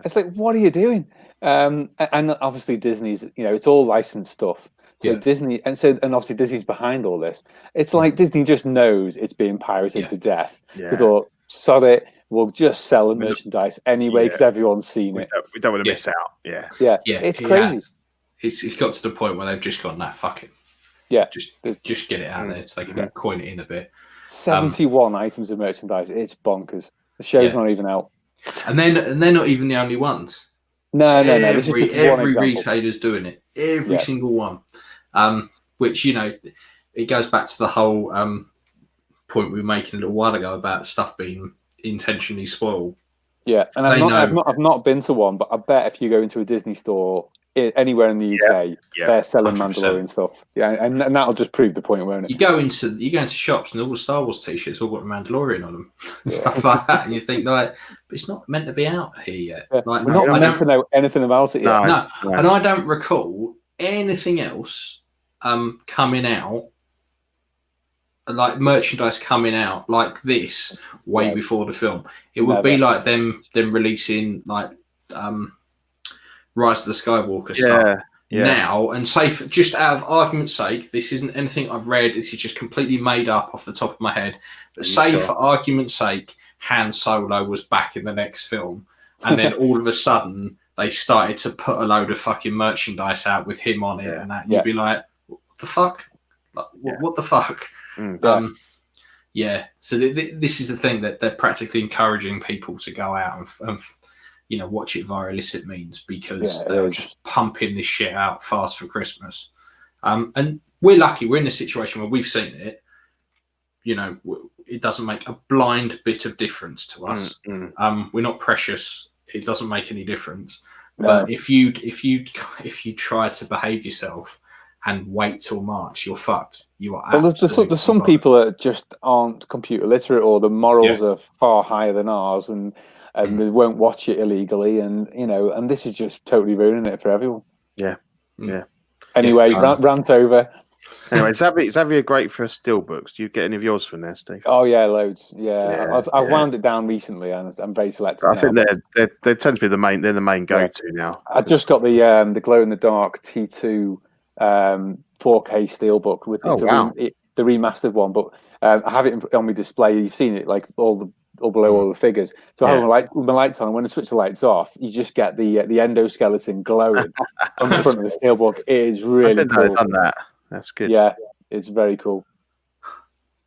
S3: It's like, what are you doing? And obviously Disney's, it's all licensed stuff. So Disney, and obviously Disney's behind all this. It's like Disney just knows it's being pirated to death because sod it, we'll just sell the merchandise anyway because everyone's seen it.
S2: We don't want to miss out. Yeah,
S3: it's crazy.
S1: It's got to the point where they've just gone, nah, fuck it.
S2: Yeah,
S1: just get it out there so they can coin it in a bit.
S3: 71 items of merchandise. It's bonkers. The show's not even out,
S1: and they're not even the only ones.
S3: No.
S1: Every retailer's doing it. Every single one. Which it goes back to the whole point we were making a little while ago about stuff being intentionally spoiled.
S3: Yeah, and I've not been to one, but I bet if you go into a Disney store anywhere in the UK, they're selling 100%. Mandalorian stuff. Yeah, and that'll just prove the point, won't it?
S1: You go into shops and all the Star Wars t-shirts all got a Mandalorian on them, stuff like that, and you think but it's not meant to be out here yet.
S3: Yeah. Like, we're not meant to know anything about it yet.
S1: No. And I don't recall anything else coming out, like merchandise coming out like this way before the film. It would be like them releasing like Rise of the Skywalker stuff now, and say just out of argument's sake, this isn't anything I've read, this is just completely made up off the top of my head, but for argument's sake, Han Solo was back in the next film, and then all of a sudden they started to put a load of fucking merchandise out with him on it and that, you'd be like, what the fuck? Like, what the fuck? So this is the thing, that they're practically encouraging people to go out and watch it via illicit means, because they're just pumping this shit out fast for Christmas. And we're lucky, we're in a situation where we've seen it. It doesn't make a blind bit of difference to us. We're not precious. It doesn't make any difference. But if you try to behave yourself and wait till March, you're fucked. You are. Well,
S3: there's some people that just aren't computer literate, or the morals are far higher than ours, and they won't watch it illegally, and and this is just totally ruining it for everyone. Anyway, rant over.
S2: Anyway, Xavier great for steelbooks. Do you get any of yours from there, Steve?
S3: Oh yeah, loads. I've wound it down recently, and I'm very selective.
S2: I think they tend to be the main. They're the main go-to now.
S3: I just got the glow in the dark T2 4K steelbook with the remastered one, but I have it on my display. You've seen it, like all below all the figures. So I have my lights on. When I switch the lights off, you just get the endoskeleton glowing on the front of the steelbook. It is really cool.
S2: I've done that. That's good.
S3: Yeah, it's very cool.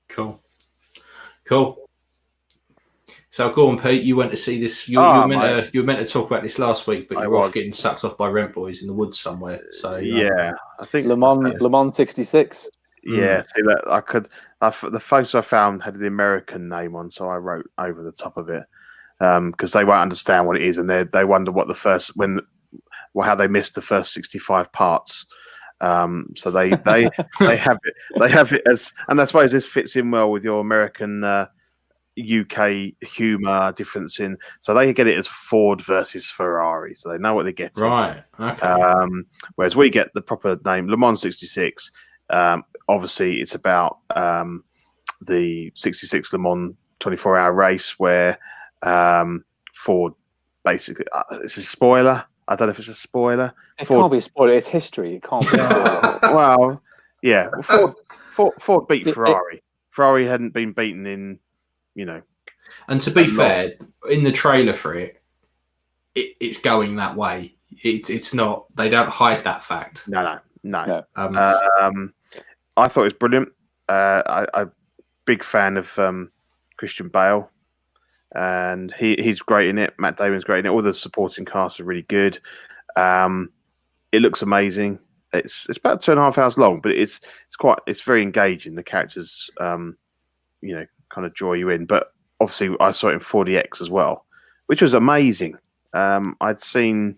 S1: Cool. Cool. So go on, Pete. You went to see this. You were meant to talk about this last week, but you were off getting sucked off by rent boys in the woods somewhere. So
S2: I think
S3: Le Mans 66.
S2: Yeah, see that the photos I found had the American name on, so I wrote over the top of it because they won't understand what it is, and they wonder what how they missed the first 65 parts. So they have it as, and I suppose this fits in well with your American UK humour difference in. So they get it as Ford versus Ferrari, so they know what they're getting.
S1: Right. Okay.
S2: Whereas we get the proper name, Le Mans 66. Obviously, it's about the 66 Le Mans 24-hour race where Ford Basically, it's a spoiler. I don't know if it's a spoiler.
S3: It can't be a spoiler. It's history. It can't be.
S2: Well, yeah. Ford beat Ferrari. Ferrari hadn't been beaten in,
S1: And to be fair, in the trailer for it's going that way. It's not. They don't hide that fact.
S2: No. I thought it was brilliant. I'm big fan of Christian Bale, and he's great in it. Matt Damon's great in it. All the supporting cast are really good. It looks amazing. It's about 2.5 hours long, but it's very engaging. The characters, kind of draw you in. But obviously, I saw it in 4DX as well, which was amazing. I'd seen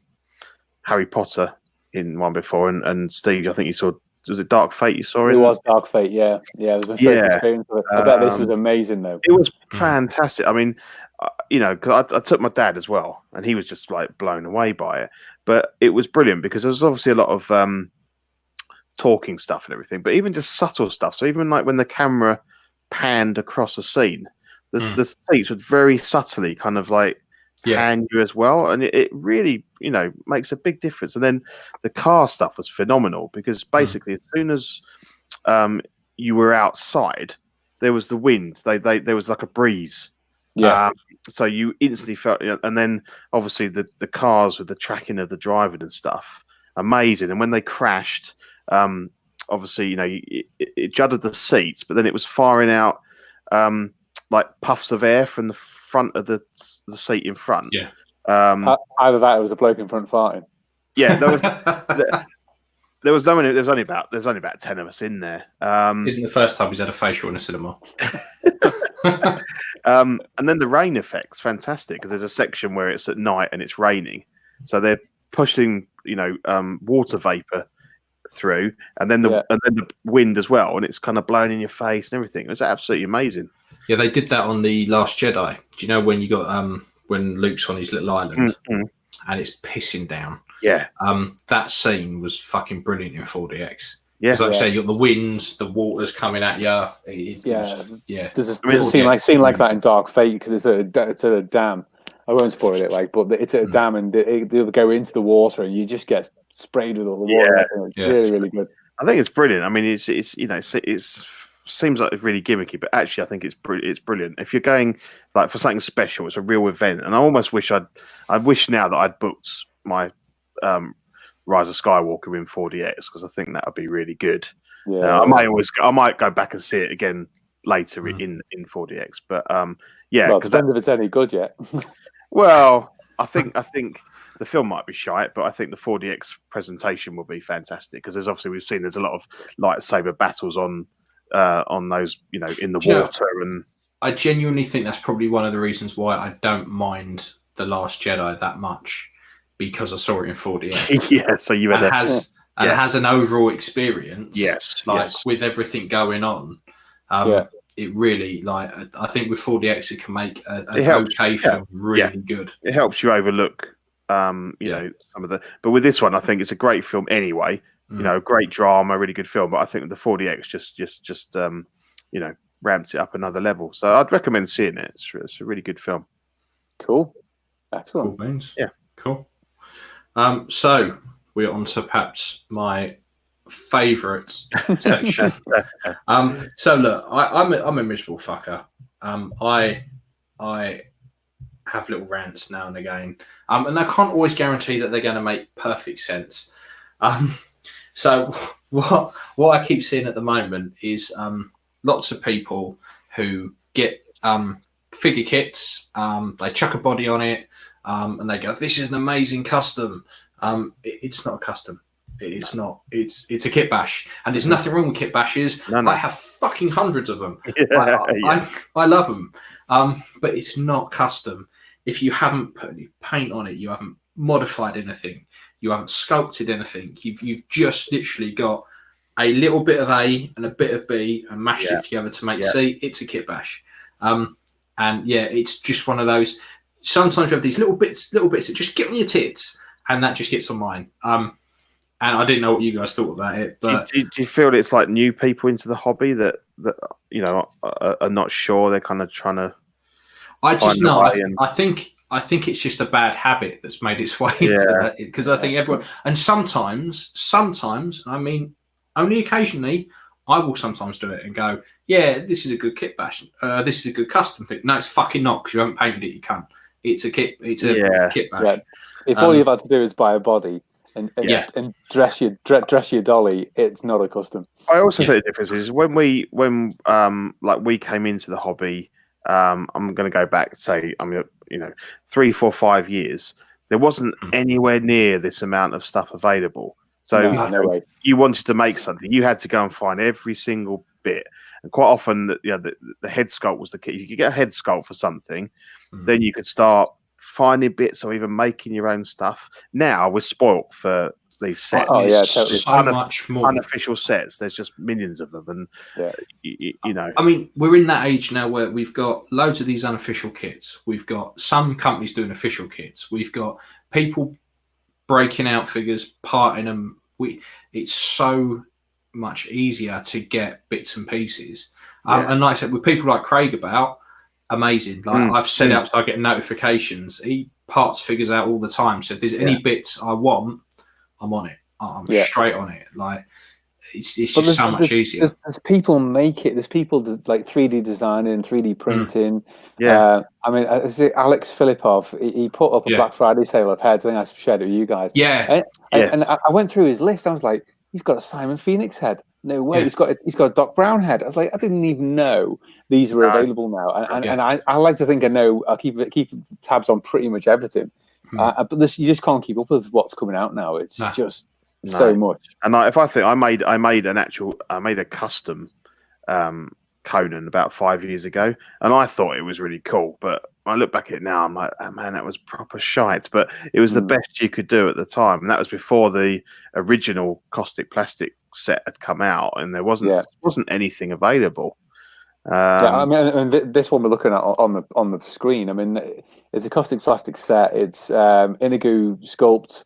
S2: Harry Potter in one before, and Steve, I think you saw. Was it Dark Fate you saw?
S3: It was Dark Fate, yeah. It was my first experience of it. I bet this was amazing, though.
S2: It was fantastic. I mean, because I took my dad as well, and he was just like blown away by it. But it was brilliant because there was obviously a lot of talking stuff and everything, but even just subtle stuff. So even like when the camera panned across a scene, the seats would very subtly kind of like pan you as well, and it really makes a big difference. And then the car stuff was phenomenal because basically as soon as you were outside, there was the wind. There was like a breeze, so you instantly felt, and then obviously the cars with the tracking of the driving and stuff, amazing. And when they crashed, obviously it juddered the seats, but then it was firing out like puffs of air from the front of the seat in front.
S1: Yeah.
S3: Either that or it was a bloke in front farting.
S2: Yeah, there was only about 10 of us in there.
S1: Isn't the first time he's had a facial in a cinema.
S2: And then the rain effect's fantastic because there's a section where it's at night and it's raining, so they're pushing water vapor through, and then the wind as well, and it's kind of blowing in your face and everything. It was absolutely amazing.
S1: Yeah, they did that on The Last Jedi. Do you know when you got when Luke's on his little island and it's pissing down?
S2: Yeah.
S1: That scene was fucking brilliant in 4DX.
S2: Yeah.
S1: Like you say, you got the winds, the water's coming at you.
S3: There's a scene like that in Dark Fate because it's at a dam. I won't spoil it, but it's at a dam and they'll go into the water and you just get sprayed with all the water. It's really, really good.
S2: I think it's brilliant. I mean, it seems like it's really gimmicky, but actually I think it's brilliant. If you're going like for something special, it's a real event. And I almost wish I wish now that I'd booked my Rise of Skywalker in 4DX because I think that would be really good. I might go back and see it again later in 4DX, but
S3: because if it's any good yet.
S2: Well, I think the film might be shite, but I think the 4DX presentation will be fantastic because there's a lot of lightsaber battles on those, in the water. And
S1: I genuinely think that's probably one of the reasons why I don't mind The Last Jedi that much because I saw it in 4DX.
S2: Yeah, so you had
S1: it has an overall experience.
S2: Yes,
S1: with everything going on. It really I think with 4DX it can make an okay film really good.
S2: It helps you overlook some of the, but with this one I think it's a great film anyway. Great drama, really good film, but I think the 4DX just ramped it up another level. So I'd recommend seeing it. It's a really good film.
S3: Cool. Excellent.
S1: Cool beans.
S2: Yeah.
S1: Cool. So we're on to perhaps my favourite section. So look, I'm a miserable fucker. I have little rants now and again, and I can't always guarantee that they're going to make perfect sense. So what I keep seeing at the moment is lots of people who get figure kits. They chuck a body on it, and they go, "This is an amazing custom." It's not a custom. It's not. It's a kit bash, and there's nothing wrong with kit bashes.
S2: No.
S1: I have fucking hundreds of them.
S2: Yeah.
S1: I love them, but it's not custom. If you haven't put any paint on it, you haven't modified anything, you haven't sculpted anything. You've just literally got a little bit of A and a bit of B and mashed it together to make C. It's a kit bash, and it's just one of those. Sometimes you have these little bits that just get on your tits, and that just gets on mine. And I didn't know what you guys thought about it, but
S2: do you feel it's like new people into the hobby that are not sure? They're kind of trying to.
S1: I just know. I think it's just a bad habit that's made its way into that, because I think everyone, and sometimes, I mean, only occasionally, I will sometimes do it and go, yeah, this is a good kit bash. This is a good custom thing. No, it's fucking not, because you haven't painted it. You can't. It's a kit. It's a kit bash. Yeah.
S3: If all you've had to do is buy a body and dress your dolly, it's not a custom.
S2: I also think the difference is when we came into the hobby. I'm going to go back, say, 3, 4, 5 years. There wasn't anywhere near this amount of stuff available. So
S3: no way.
S2: You wanted to make something, you had to go and find every single bit. And quite often, the head sculpt was the key. If you could get a head sculpt for something, then you could start finding bits or even making your own stuff. Now we're spoilt for these sets.
S1: Totally. So much more
S2: unofficial sets. There's just millions of them, and
S1: I mean, we're in that age now where we've got loads of these unofficial kits. We've got some companies doing official kits. We've got people breaking out figures, parting them. It's so much easier to get bits and pieces. And like I said, with people like Craig about, amazing. Like I've set up so I get notifications. He parts figures out all the time. So if there's any bits I want, I'm on it. I'm straight on it. Like it's just so much easier.
S3: There's people make it. There's people like 3D designing, 3D printing. I mean, Alex Filipov. He put up a Black Friday sale of heads. I think I shared it with you guys. And I went through his list. I was like, he's got a Simon Phoenix head. No way. He's got a Doc Brown head. I was like, I didn't even know these were available now. And I like to think I know. I keep tabs on pretty much everything. But you just can't keep up with what's coming out now. It's just so much.
S2: And I made a custom Conan about 5 years ago, and I thought it was really cool. But when I look back at it now, I'm like, oh, man, that was proper shite. But it was the best you could do at the time, and that was before the original Caustic Plastic set had come out, and there wasn't anything available.
S3: I mean, this one we're looking at on the screen. I mean, it's a Caustic Plastic set. It's Inigo sculpt.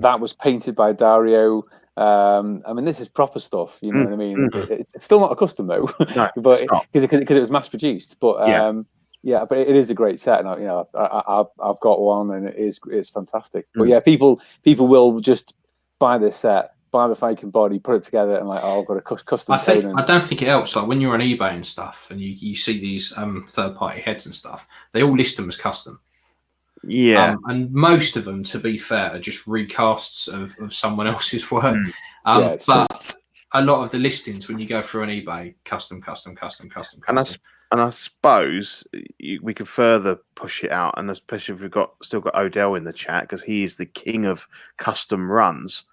S3: That was painted by Dario. I mean, this is proper stuff. You know what I mean? It's still not a custom though, but because it was mass produced. But but it is a great set, and I've got one, and it's fantastic. But people will just buy this set, buy the fake and body, put it together, and like, I've got a custom.
S1: I don't think it helps. Like when you're on eBay and stuff, and you see these third-party heads and stuff, they all list them as custom. And most of them, to be fair, are just recasts of someone else's work. But a lot of the listings, when you go through on eBay, custom.
S2: And I suppose we could further push it out, and especially if we've still got Odell in the chat, because he is the king of custom runs.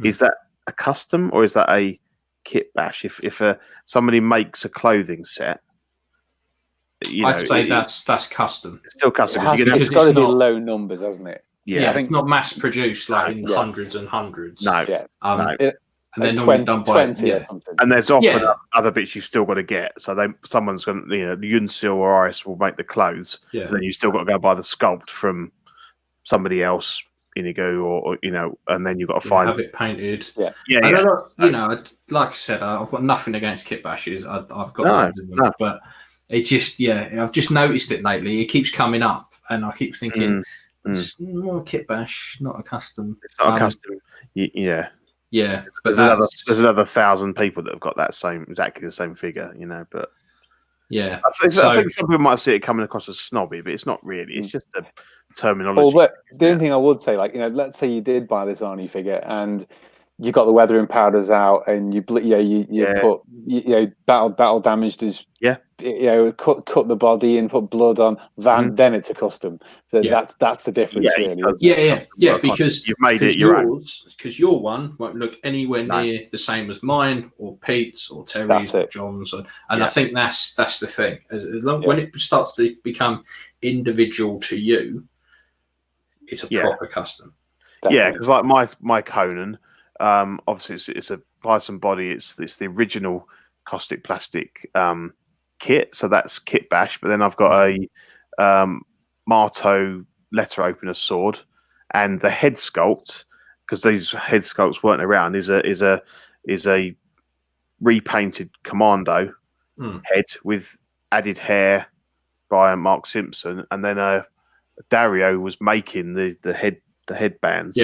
S2: Is that a custom or is that a kit bash? If somebody makes a clothing set,
S1: I'd say that's custom.
S2: It's still custom.
S3: It's got to be low numbers, hasn't it?
S1: I think it's not mass produced like in hundreds and hundreds.
S2: No.
S1: And they're normally done by
S3: 20 or something.
S2: And there's often other bits you've still got to get. So someone's going to, Yunsil or Iris will make the clothes. And then you still got to go buy the sculpt from somebody else, Inigo, or and then you've got to have
S1: it painted. Like I said, I've got nothing against kit bashes. I've got them, but it just I've just noticed it lately. It keeps coming up, and I keep thinking it's more a kit bash, not a custom.
S2: It's not a custom.
S1: But
S2: there's another 1,000 people that have got exactly the same figure, But I think some people might see it coming across as snobby, but it's not really. It's just a terminology.
S3: Well, the only thing I would say, let's say you did buy this Arnie figure and you got the weathering powders out, and you put battle damaged is cut the body and put blood on. Then it's a custom. So that's the difference, really.
S1: Because
S2: you've made it your own.
S1: Because your one won't look anywhere near the same as mine or Pete's or Terry's or John's, and I think that's the thing. When it starts to become individual to you, it's a proper custom.
S2: Definitely. Yeah, because like my Conan, obviously it's a Bison body. It's the original caustic plastic kit, so that's kit bash. But then I've got a Marto letter opener sword, and the head sculpt, because these head sculpts weren't around, is a repainted commando head with added hair by Mark Simpson, and then Dario was making the headbands.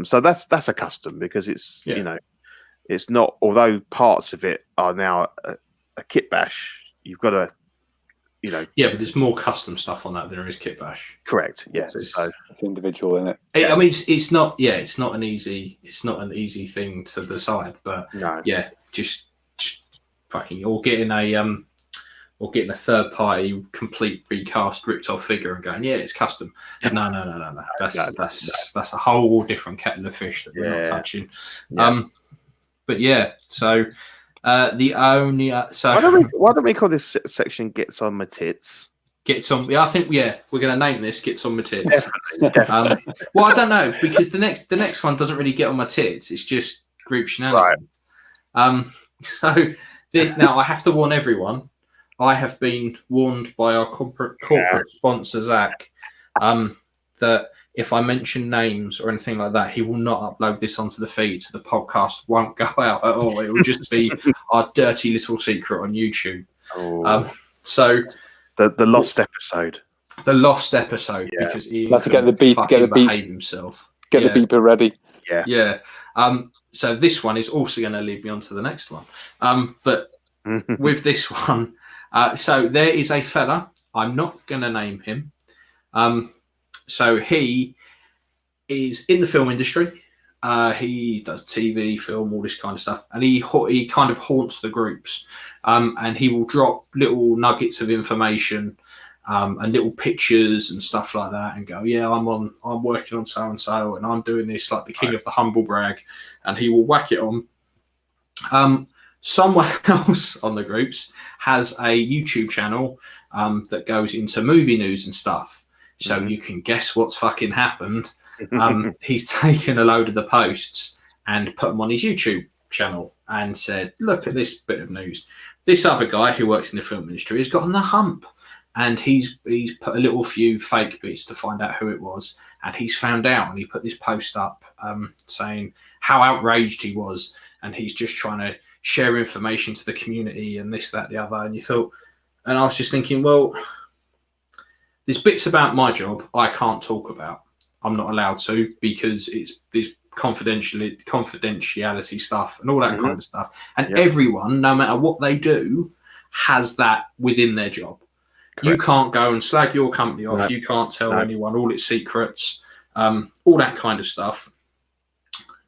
S2: So that's a custom, because it's it's not, although parts of it are now a kit bash, you've got to but
S1: there's more custom stuff on that than there is kit bash.
S2: Correct.
S3: So it's individual, isn't it?
S1: I mean, it's not an easy thing to decide, but just fucking or getting a third party complete recast ripped off figure and going, it's custom. No. That's a whole different kettle of fish that we're not touching. But so the only
S2: why don't we call this section "Gets on My Tits"?
S1: Gets on. I think we're going to name this "Gets on My Tits."
S2: Definitely.
S1: Well, I don't know, because the next one doesn't really get on my tits. It's just group shenanigans. Right. So now I have to warn everyone. I have been warned by our corporate sponsor, Zach, that if I mention names or anything like that, he will not upload this onto the feed, so the podcast won't go out at all. It will just be our dirty little secret on YouTube. So
S2: the lost episode.
S1: The lost episode, because he
S3: has to get the beep,
S1: behave himself.
S3: Get the beeper ready.
S1: Yeah. So this one is also going to lead me on to the next one. But with this one, so there is a fella, I'm not going to name him. So he is in the film industry. He does TV, film, all this kind of stuff. And he kind of haunts the groups. And he will drop little nuggets of information and little pictures and stuff like that, and go, I'm working on so-and-so, and I'm doing this, like the king of the humble brag. And he will whack it on. Someone else on the groups has a YouTube channel that goes into movie news and stuff. So you can guess what's fucking happened. He's taken a load of the posts and put them on his YouTube channel and said, look at this bit of news. This other guy who works in the film industry has got on the hump. And he's put a little few fake bits to find out who it was. And he's found out, and he put this post up saying how outraged he was. And he's just trying to share information to the community and this, that, the other. And I was just thinking, well, there's bits about my job I can't talk about. I'm not allowed to, because it's this confidentiality stuff and all that kind of stuff. And everyone, no matter what they do, has that within their job. Correct. You can't go and slag your company off. No. You can't tell anyone all its secrets, all that kind of stuff.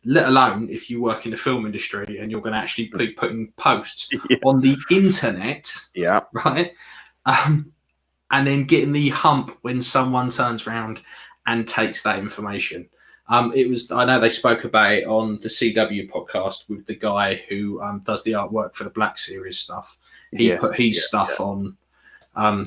S1: Let alone if you work in the film industry and you're going to actually be putting posts on the internet, right? And then getting the hump when someone turns around and takes that information. I know they spoke about it on the CW podcast with the guy who does the artwork for the Black Series stuff. He put his stuff on.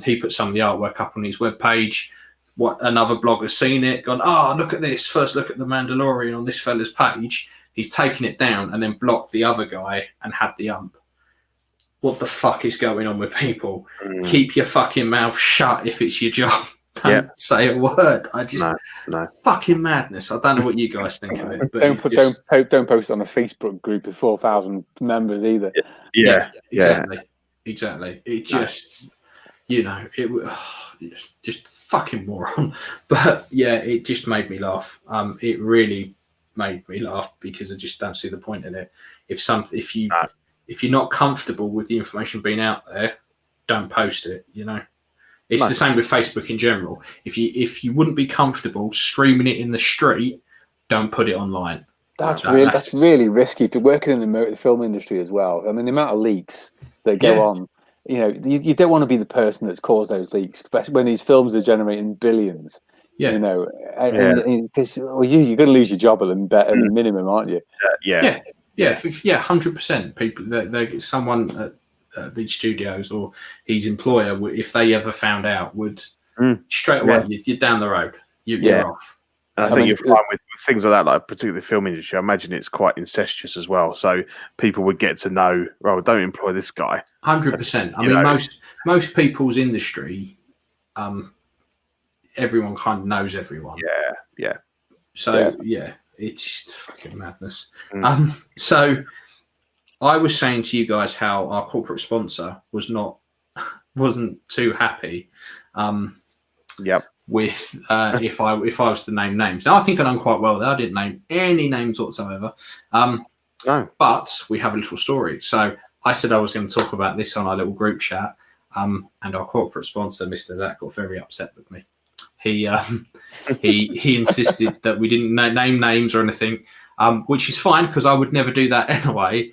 S1: He put some of the artwork up on his webpage. What another blogger's seen it, gone, look at this. First look at the Mandalorian on this fella's page. He's taken it down and then blocked the other guy and had the ump. What the fuck is going on with people? Keep your fucking mouth shut if it's your job. Don't say a word. I just fucking madness. I don't know what you guys think of it. But
S3: don't post on a Facebook group of 4,000 members either.
S1: Exactly. It just just fucking moron. But it just made me laugh. It really made me laugh, because I just don't see the point in it. If you're not comfortable with the information being out there, don't post it. It's the same with Facebook in general. If you wouldn't be comfortable screaming it in the street, don't put it online.
S3: That's really risky to working in the film industry as well. I mean, the amount of leaks that go on. You know, you don't want to be the person that's caused those leaks, especially when these films are generating billions. You know, because you're going to lose your job at a minimum, aren't you?
S1: Yeah, 100%. People, they someone at these studios or his employer, if they ever found out, would straight away you're down the road. You're off.
S2: And I think you're fine with things like that, like particularly the film industry. I imagine it's quite incestuous as well. So people would get to know, well, don't employ this guy.
S1: 100%. I mean, most people's industry, everyone kind of knows everyone.
S2: Yeah.
S1: So it's just fucking madness. So I was saying to you guys how our corporate sponsor wasn't too happy. With if I was to name names. Now I think I done quite well there. I didn't name any names whatsoever.
S2: No.
S1: But we have a little story. So I said I was going to talk about this on our little group chat. And our corporate sponsor, Mr. Zach, got very upset with me. He insisted that we didn't name names or anything, which is fine because I would never do that anyway.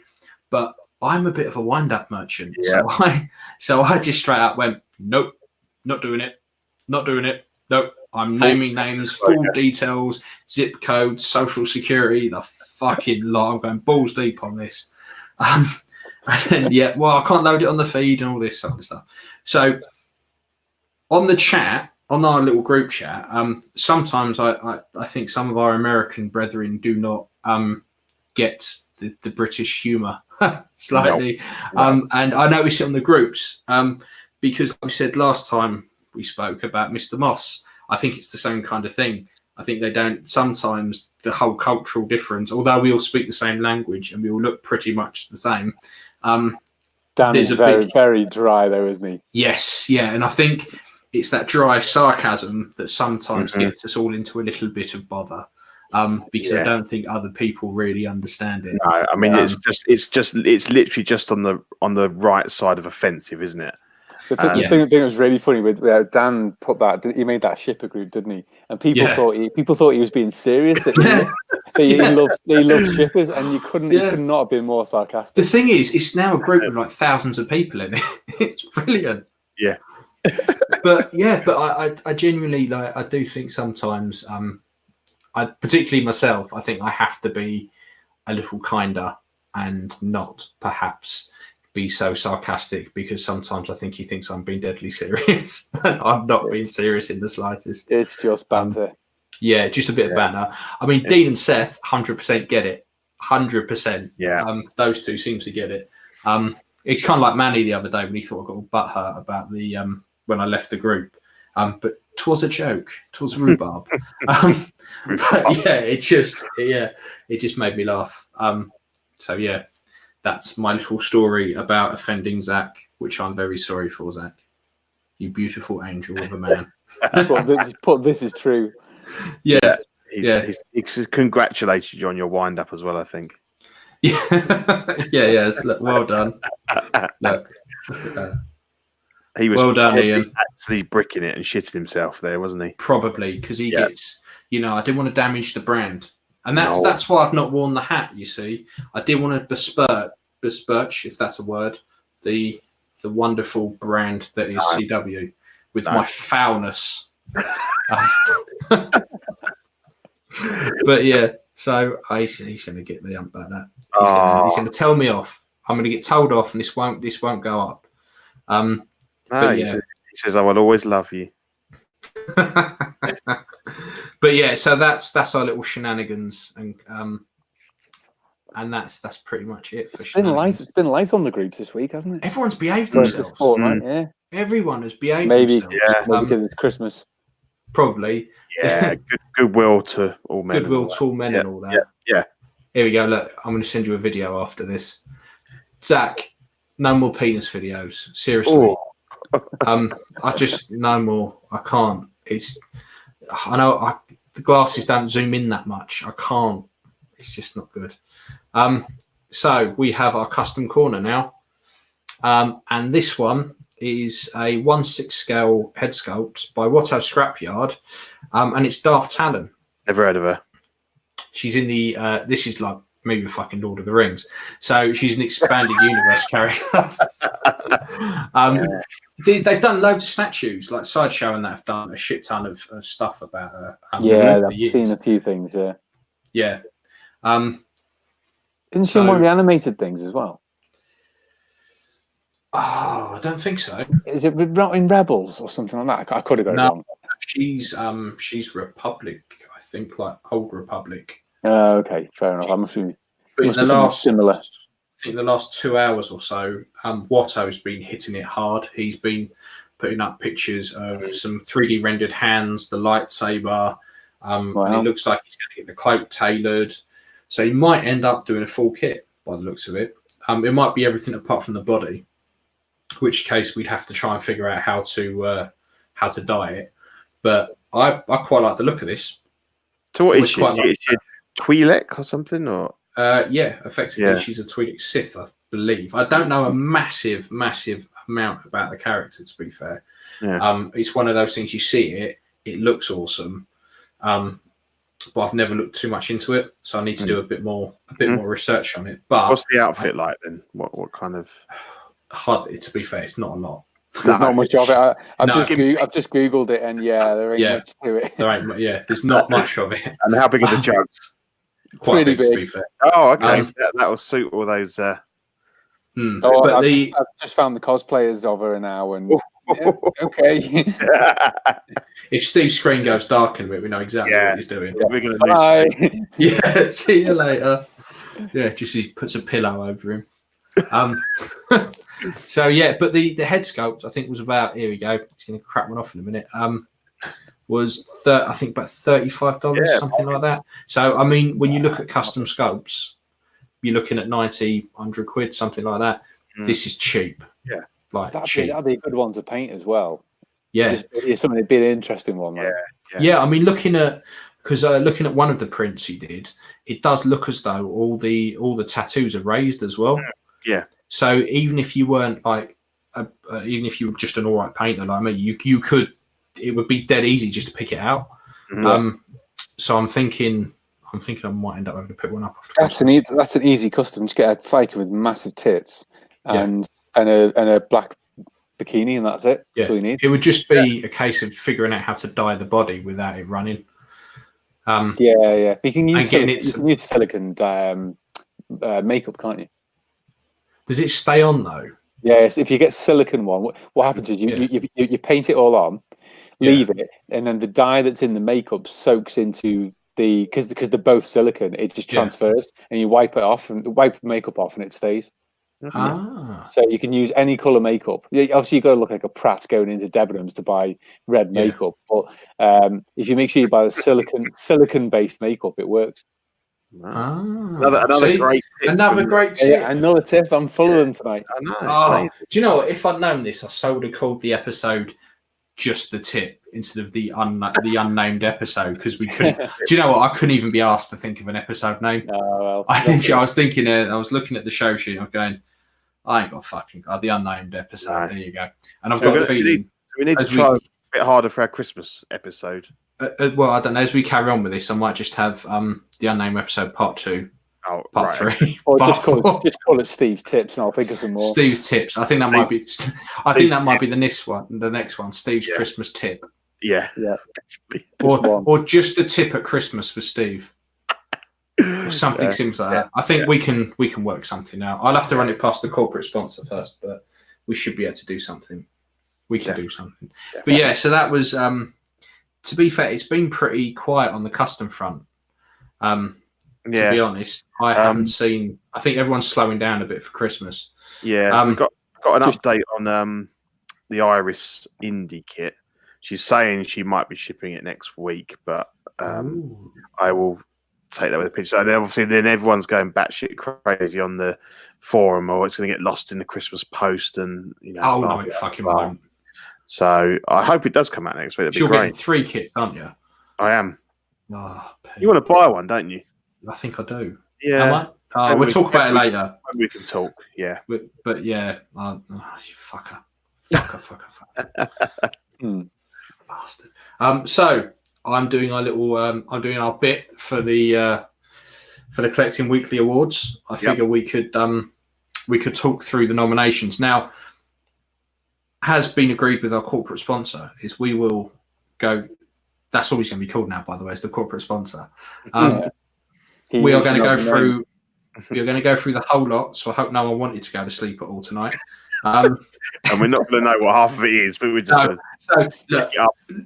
S1: But I'm a bit of a wind-up merchant, so I just straight up went, nope, not doing it. Nope, I'm naming names, full details, zip codes, social security, the fucking lot. I'm going balls deep on this. And then, I can't load it on the feed and all this sort of stuff. So on the chat, on our little group chat, sometimes I think some of our American brethren do not get the British humour slightly. No. And I noticed it on the groups because like we said last time, we spoke about Mr. Moss. I think it's the same kind of thing. I think they don't sometimes the whole cultural difference, although we all speak the same language and we all look pretty much the same.
S3: Dan is very dry though, isn't he?
S1: Yes, and I think it's that dry sarcasm that sometimes gets us all into a little bit of bother. Because I don't think other people really understand it.
S2: No, I mean it's literally just on the right side of offensive, isn't it?
S3: The thing that was really funny with Dan put that he made that shipper group, didn't he? And people thought he was being serious. He loved shippers, and he could not have been more sarcastic.
S1: The thing is, it's now a group with like thousands of people in it. It's brilliant.
S2: Yeah.
S1: but I genuinely like. I do think sometimes, I particularly myself, I think I have to be a little kinder and not perhaps be so sarcastic because sometimes I think he thinks I'm being deadly serious. I'm not being serious in the slightest.
S3: It's just banter.
S1: Just a bit of banter. I mean, Dean and Seth 100% get it. 100%.
S2: Yeah.
S1: Those two seem to get it. It's kind of like Manny the other day when he thought I got all butthurt about the when I left the group. But 'twas a joke. 'Twas rhubarb. But it just made me laugh. That's my little story about offending Zach, which I'm very sorry for, Zach. You beautiful angel of a man.
S3: This is true.
S1: Yeah.
S2: He's congratulated you on your wind up as well, I think.
S1: Yeah. Well done. Look.
S2: He was
S1: well done, Ian.
S2: Actually bricking it and shitting himself there, wasn't he?
S1: Probably, because he gets, I didn't want to damage the brand. And that's why I've not worn the hat, you see. I did want to besmirch, if that's a word, the wonderful brand that is CW with my foulness. But so he's going to get the ump about that. He's going to tell me off. I'm going to get told off, and this won't go up.
S2: He says, "I will always love you."
S1: But so that's our little shenanigans, and that's pretty much it for shenanigans.
S3: It's been light on the groups this week, hasn't it?
S1: Everyone's behaved themselves.
S3: Everyone
S1: has behaved
S3: maybe
S1: themselves.
S3: Maybe because it's Christmas.
S1: Probably.
S2: Yeah. Goodwill to all men.
S1: Goodwill to all men and all that.
S2: Yeah.
S1: Here we go. Look, I'm going to send you a video after this. Zach, no more penis videos. Seriously. I just no more. I can't. I know the glasses don't zoom in that much. I can't. It's just not good. So we have our custom corner now, and this one is a 1/6 scale head sculpt by Watto Scrapyard, and it's Daft Talon.
S2: Never heard of her.
S1: she's in the. This is like maybe fucking Lord of the Rings. So she's an expanded universe character. They've done loads of statues, like Sideshow, and that have done a shit ton of stuff about her.
S3: I've seen a few things.
S1: Yeah.
S3: Isn't she one of the animated things as well?
S1: Oh, I don't think so.
S3: Is it in Rebels or something like that? I could have got it wrong.
S1: She's Republic, I think, like Old Republic.
S3: Okay, fair enough. I must be.
S1: But in the last
S3: similar.
S1: I think the last 2 hours or so, Watto's been hitting it hard. He's been putting up pictures of some 3D rendered hands, the lightsaber, and it looks like he's going to get the cloak tailored. So he might end up doing a full kit by the looks of it. It might be everything apart from the body, in which case we'd have to try and figure out how to dye it. But I quite like the look of this.
S2: So what is she? Is she Twi'lek or something? Or
S1: effectively she's a Twi'lek Sith, I believe. I don't know a massive amount about the character, to be fair. It's one of those things, you see it looks awesome, but I've never looked too much into it, so I need to do a bit more research on it. But
S2: what's the outfit like then? What kind of?
S1: Hard, to be fair, it's not a lot.
S3: There's not much of it. I've just googled it, and there ain't much to it.
S1: There's not much of it.
S2: And how big are the jugs?
S1: Quite big, to be fair.
S2: Oh, okay. So that will suit all those.
S1: But
S3: I've just found the cosplayers of her now, and okay.
S1: If Steve's screen goes dark in a bit, we know exactly what he's doing.
S2: We're gonna lose.
S1: See you later. Just he puts a pillow over him. So but the head sculpt, I think, was about, here we go, it's going to crack one off in a minute, was I think about $35, something like that. So I mean, when you look at custom sculpts, you're looking at 90, 100 quid, something like that. This is cheap.
S3: That'd be a good one to paint as well. Something that'd be an interesting one.
S1: I mean, looking at one of the prints he did, it does look as though all the tattoos are raised as well. So even if you weren't like, even if you were just an all right painter like me, you could. It would be dead easy just to pick it out. So I'm thinking I might end up having to put one up.
S3: That's an easy custom. Just get a faker with massive tits and a black bikini, and that's it. That's all you need.
S1: It would just be a case of figuring out how to dye the body without it running.
S3: You can use silicone makeup, can't you?
S1: Does it stay on though?
S3: Yes. If you get silicone one, what happens is you paint it all on, leave it, and then the dye that's in the makeup soaks into because they're both silicone. It just transfers, and you wipe the makeup off, and it stays. So you can use any color makeup. Obviously, you've got to look like a prat going into Debenhams to buy red makeup. But if you make sure you buy the silicone based makeup, it works.
S2: Another great tip.
S3: Another tip. I'm full of them tonight.
S2: I know.
S1: Do you know what? If I'd known this, I would have called the episode "Just the Tip" instead of the unnamed episode, because we couldn't. Do you know what? I couldn't even be asked to think of an episode name. I was thinking. I was looking at the show sheet. I'm going, I ain't got fucking the unnamed episode. No. There you go. And I've got a feeling
S2: we need to try a bit harder for our Christmas episode.
S1: Well, I don't know. As we carry on with this, I might just have the unnamed episode part 2, part 3,
S3: or just call it Steve's tips, and I'll think of some more.
S1: Steve's tips. I think that might be. I think that might be the next one. The next one, Steve's Christmas tip.
S2: Yeah.
S1: Or just a tip at Christmas for Steve. Or something similar like that. I think we can work something out. I'll have to run it past the corporate sponsor first, but we should be able to do something. We can do something. But so that was. To be fair, it's been pretty quiet on the custom front. To be honest, I haven't seen. I think everyone's slowing down a bit for Christmas.
S2: Yeah, we got an update on the Iris Indie kit. She's saying she might be shipping it next week, but I will take that with a pinch. So obviously, then everyone's going batshit crazy on the forum, or it's going to get lost in the Christmas post, and
S1: no, it fucking won't.
S2: So I hope it does come out next week. That'd be great.
S1: You're getting 3 kits, aren't you?
S2: I am. You want to buy one, don't you?
S1: I think I do.
S2: Yeah.
S1: We'll talk about it later.
S2: We can talk. Yeah.
S1: But you fucker. Bastard. So I'm doing our little. I'm doing our bit for the for the Collecting Weekly Awards. I figure we could talk through the nominations. Now, has been agreed with our corporate sponsor is we will go. That's all he's going to be called now, by the way, is the corporate sponsor. We are going to go through. You're going to go through the whole lot, so I hope no one wanted to go to sleep at all tonight.
S2: And we're not going to know what half of it is, but we're just going to.
S1: So look,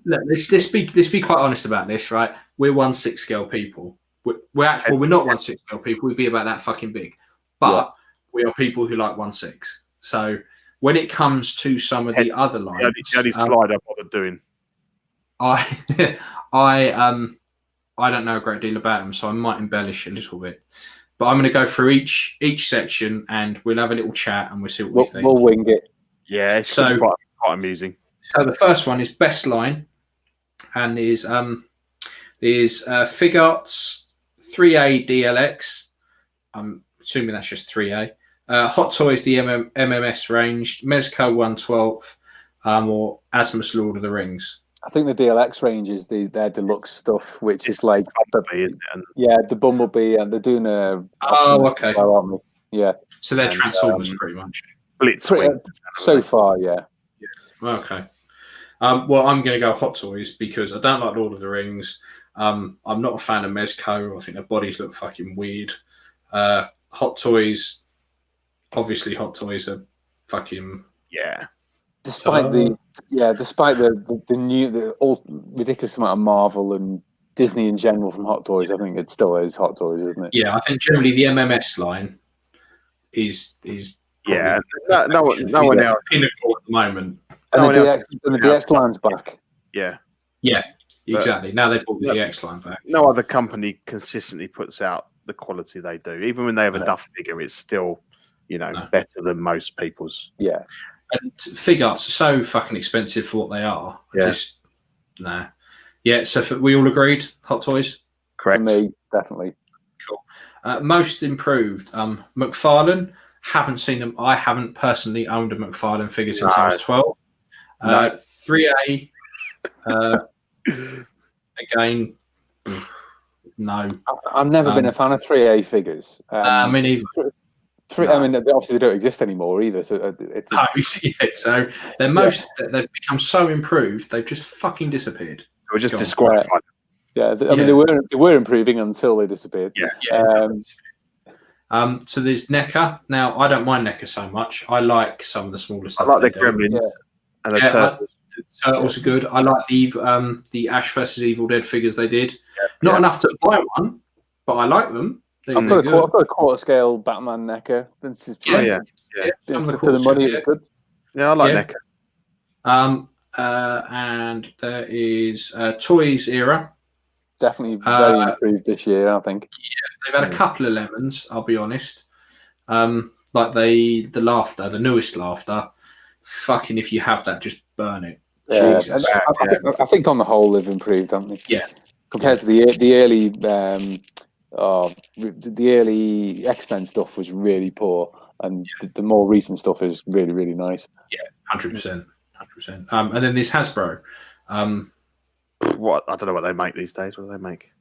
S1: let's be quite honest about this, right? We're 1/6 scale people. We're not 1/6 scale people. We'd be about that fucking big, but we are people who like 1/6. So when it comes to some of the other lines,
S2: the only slide I bothered doing.
S1: I don't know a great deal about them, so I might embellish a little bit. But I'm going to go through each section, and we'll have a little chat, and we'll see what we think.
S3: We'll wing it.
S2: Yeah, it's quite amusing.
S1: So the first one is best line, and is Fig Arts 3A DLX. I'm assuming that's just 3A. Hot Toys the MMS range, Mezco 1/12, or Asmus Lord of the Rings.
S3: I think the DLX range is their deluxe stuff, which is like
S2: Bumblebee, isn't it?
S3: the Bumblebee, and they're doing a.
S1: Oh, okay.
S3: Yeah.
S1: So they're Transformers, pretty much.
S2: Blitz.
S3: So far, yeah.
S1: Okay. Well, I'm going to go Hot Toys because I don't like Lord of the Rings. I'm not a fan of Mezco. I think their bodies look fucking weird. Hot Toys, obviously, Hot Toys are fucking
S3: Despite the old ridiculous amount of Marvel and Disney in general from Hot Toys, I think it still is Hot Toys, isn't it?
S1: Yeah, I think generally the MMS line is
S2: no one else
S1: pinnacle at the moment.
S3: And the DX line's back.
S2: Yeah,
S1: exactly. Now they brought the DX line back.
S2: No other company consistently puts out the quality they do. Even when they have a duff figure, it's still better than most people's.
S3: Yeah.
S1: And Fig Arts are so fucking expensive for what they are. Yeah, so we all agreed, Hot Toys?
S2: Correct.
S3: For me, definitely.
S1: Cool. Most improved, McFarlane. Haven't seen them. I haven't personally owned a McFarlane figure since I was 12. 3A. Again, no.
S3: I've never been a fan of 3A figures.
S1: I mean, even.
S3: I mean, obviously they don't exist anymore either. So
S1: so they've become so improved, they've just fucking disappeared.
S2: We're just disqualified.
S3: Yeah, I mean they were improving until they disappeared.
S1: So there's NECA. Now I don't mind NECA so much. I like some of the smaller stuff.
S2: I like the Gremlin and the Turtles.
S1: The Turtles are good. I like the Ash versus Evil Dead figures they did. Not enough to buy one, but I like them.
S3: I've got a quarter scale Batman NECA. For the money, it's good.
S2: Yeah, I like NECA.
S1: And there is Toys Era.
S3: Definitely very improved this year, I think.
S1: Yeah, they've had a couple of lemons, I'll be honest. Like the Laughter, the newest Laughter. Fucking, if you have that, just burn it.
S3: Yeah, I think on the whole they've improved, haven't they?
S1: Yeah.
S3: Compared to the early the early X-Men stuff was really poor, and the more recent stuff is really, really nice.
S1: Yeah, 100%. And then there's Hasbro.
S2: What I don't know what they make these days. What do they make?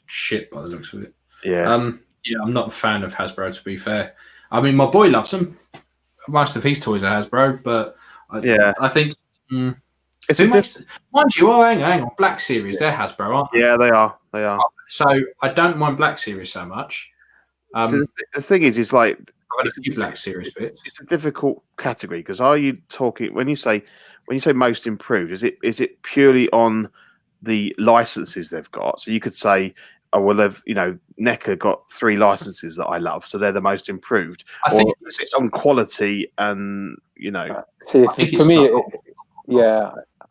S1: Shit, by the looks of it.
S2: Yeah.
S1: I'm not a fan of Hasbro, to be fair. I mean, my boy loves them. Most of his toys are Hasbro, but I think. Mind you, hang on. Black Series, they're Hasbro, aren't they?
S2: Yeah, they are.
S1: So I don't mind Black Series so much.
S2: So the thing is like
S1: I've got a few Black Series bits.
S2: It's a difficult category because are you talking when you say most improved? Is it purely on the licenses they've got? So you could say, oh well, they've NECA got 3 licenses that I love, so they're the most improved. I think it's on quality and
S3: See, for me,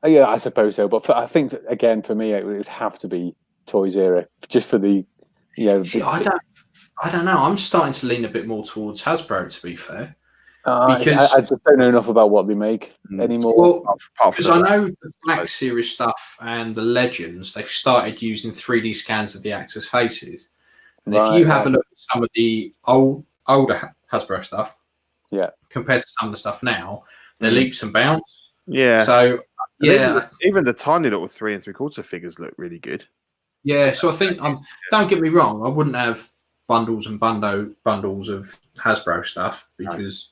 S3: I suppose so. But I think again, for me, it would have to be Toys Era, just for the
S1: See, I don't know. I'm starting to lean a bit more towards Hasbro, to be fair.
S3: Because I just don't know enough about what they make anymore.
S1: Well, because I know the Black Series stuff and the Legends, they've started using 3D scans of the actors' faces. And if you have a look at some of the older Hasbro stuff, compared to some of the stuff now, they're leaps and bounds.
S2: Yeah.
S1: So
S2: even the tiny little 3 3/4 figures look really good.
S1: Yeah. So I think don't get me wrong, I wouldn't have bundles and bundles of Hasbro stuff because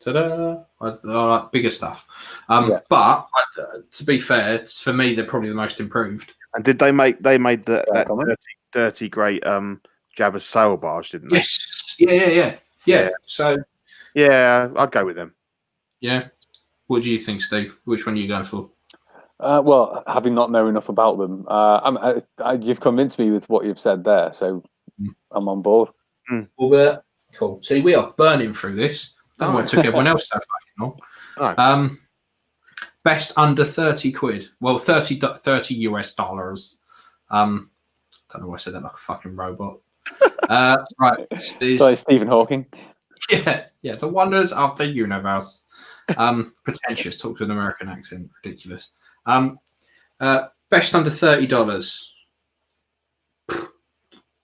S1: I like bigger stuff. But to be fair, for me, they're probably the most improved.
S2: And did they made that dirty great Jabba's sail barge, didn't they?
S1: Yes. Yeah. So
S2: I'd go with them.
S1: Yeah. What do you think, Steve? Which one are you going for?
S3: Well, having not known enough about them, you've convinced me with what you've said there, so I'm on board.
S1: Well, cool. See, we are burning through this. Don't know why it took everyone else so fucking long. Best under 30 quid. Well, 30 US dollars. Don't know why I said that like a fucking robot. Right.
S3: Sorry, Stephen Hawking.
S1: Yeah. The wonders of the universe. Pretentious. Talk to an American accent. Ridiculous. Best under $30.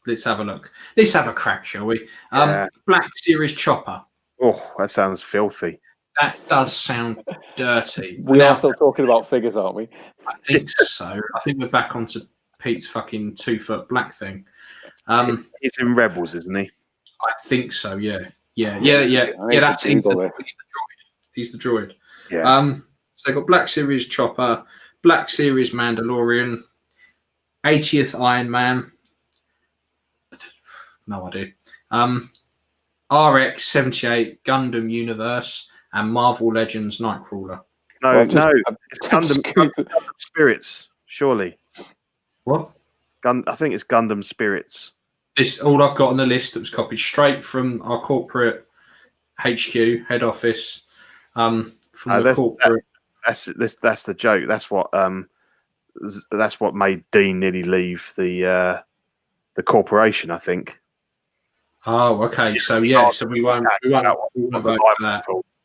S1: Let's have a look. Let's have a crack, shall we? Black Series Chopper.
S2: Oh, that sounds filthy.
S1: That does sound dirty.
S3: We are still talking about figures, aren't we?
S1: I think so. I think we're back onto Pete's fucking 2-foot black thing.
S2: He's in Rebels, isn't he?
S1: I think so. Yeah. That's he's the droid. He's the droid.
S2: Yeah.
S1: So they've got Black Series Chopper, Black Series Mandalorian, 80th Iron Man. No idea. RX-78 Gundam Universe and Marvel Legends Nightcrawler.
S2: No, it's Gundam Spirits, surely.
S1: What?
S2: I think it's Gundam Spirits.
S1: This all I've got on the list that was copied straight from our corporate HQ head office. From the corporate.
S2: That's the joke. That's what made Dean nearly leave the corporation, I think.
S1: Oh, okay. So so we won't vote for that.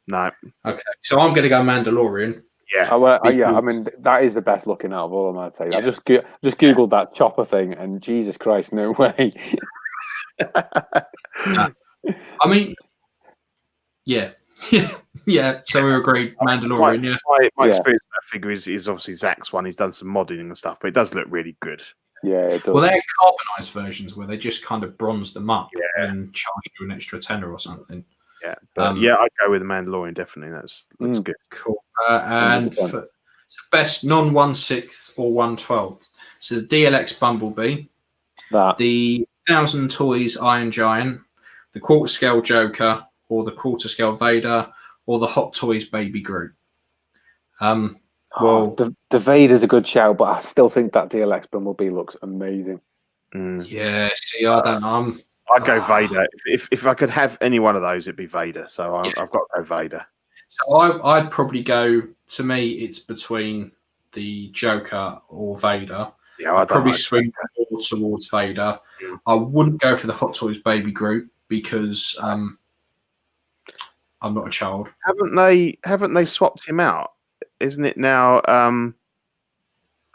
S2: No.
S1: Okay. So I'm going to go Mandalorian.
S2: Yeah.
S3: I mean, that is the best looking out of all of them, I'd say. Yeah. I just googled that chopper thing, and Jesus Christ, no way.
S1: I mean, yeah. So we agreed, Mandalorian.
S2: My experience with that figure is obviously Zach's one. He's done some modding and stuff, but it does look really good.
S3: Yeah, it does.
S1: Well, they had carbonized versions where they just kind of bronzed them up and charged you an extra tenner or something.
S2: Yeah, but I'd go with the Mandalorian, definitely. Looks good.
S1: Cool. And for best non 1/6 or 1/12. So the DLX Bumblebee, the 1,000 Toys Iron Giant, the quarter scale Joker, or the quarter scale Vader, or the Hot Toys Baby Groot.
S3: Well, the Vader's a good shout, but I still think that DLX Bumblebee looks amazing.
S1: Yeah, see, I don't know.
S2: I'd go Vader. If I could have any one of those, it'd be Vader. So I've got to go Vader.
S1: So I'd probably go. To me, it's between the Joker or Vader.
S2: Yeah,
S1: I'd probably swing more towards Vader. I wouldn't go for the Hot Toys Baby Groot because I'm not a child.
S2: Haven't they swapped him out? Isn't it now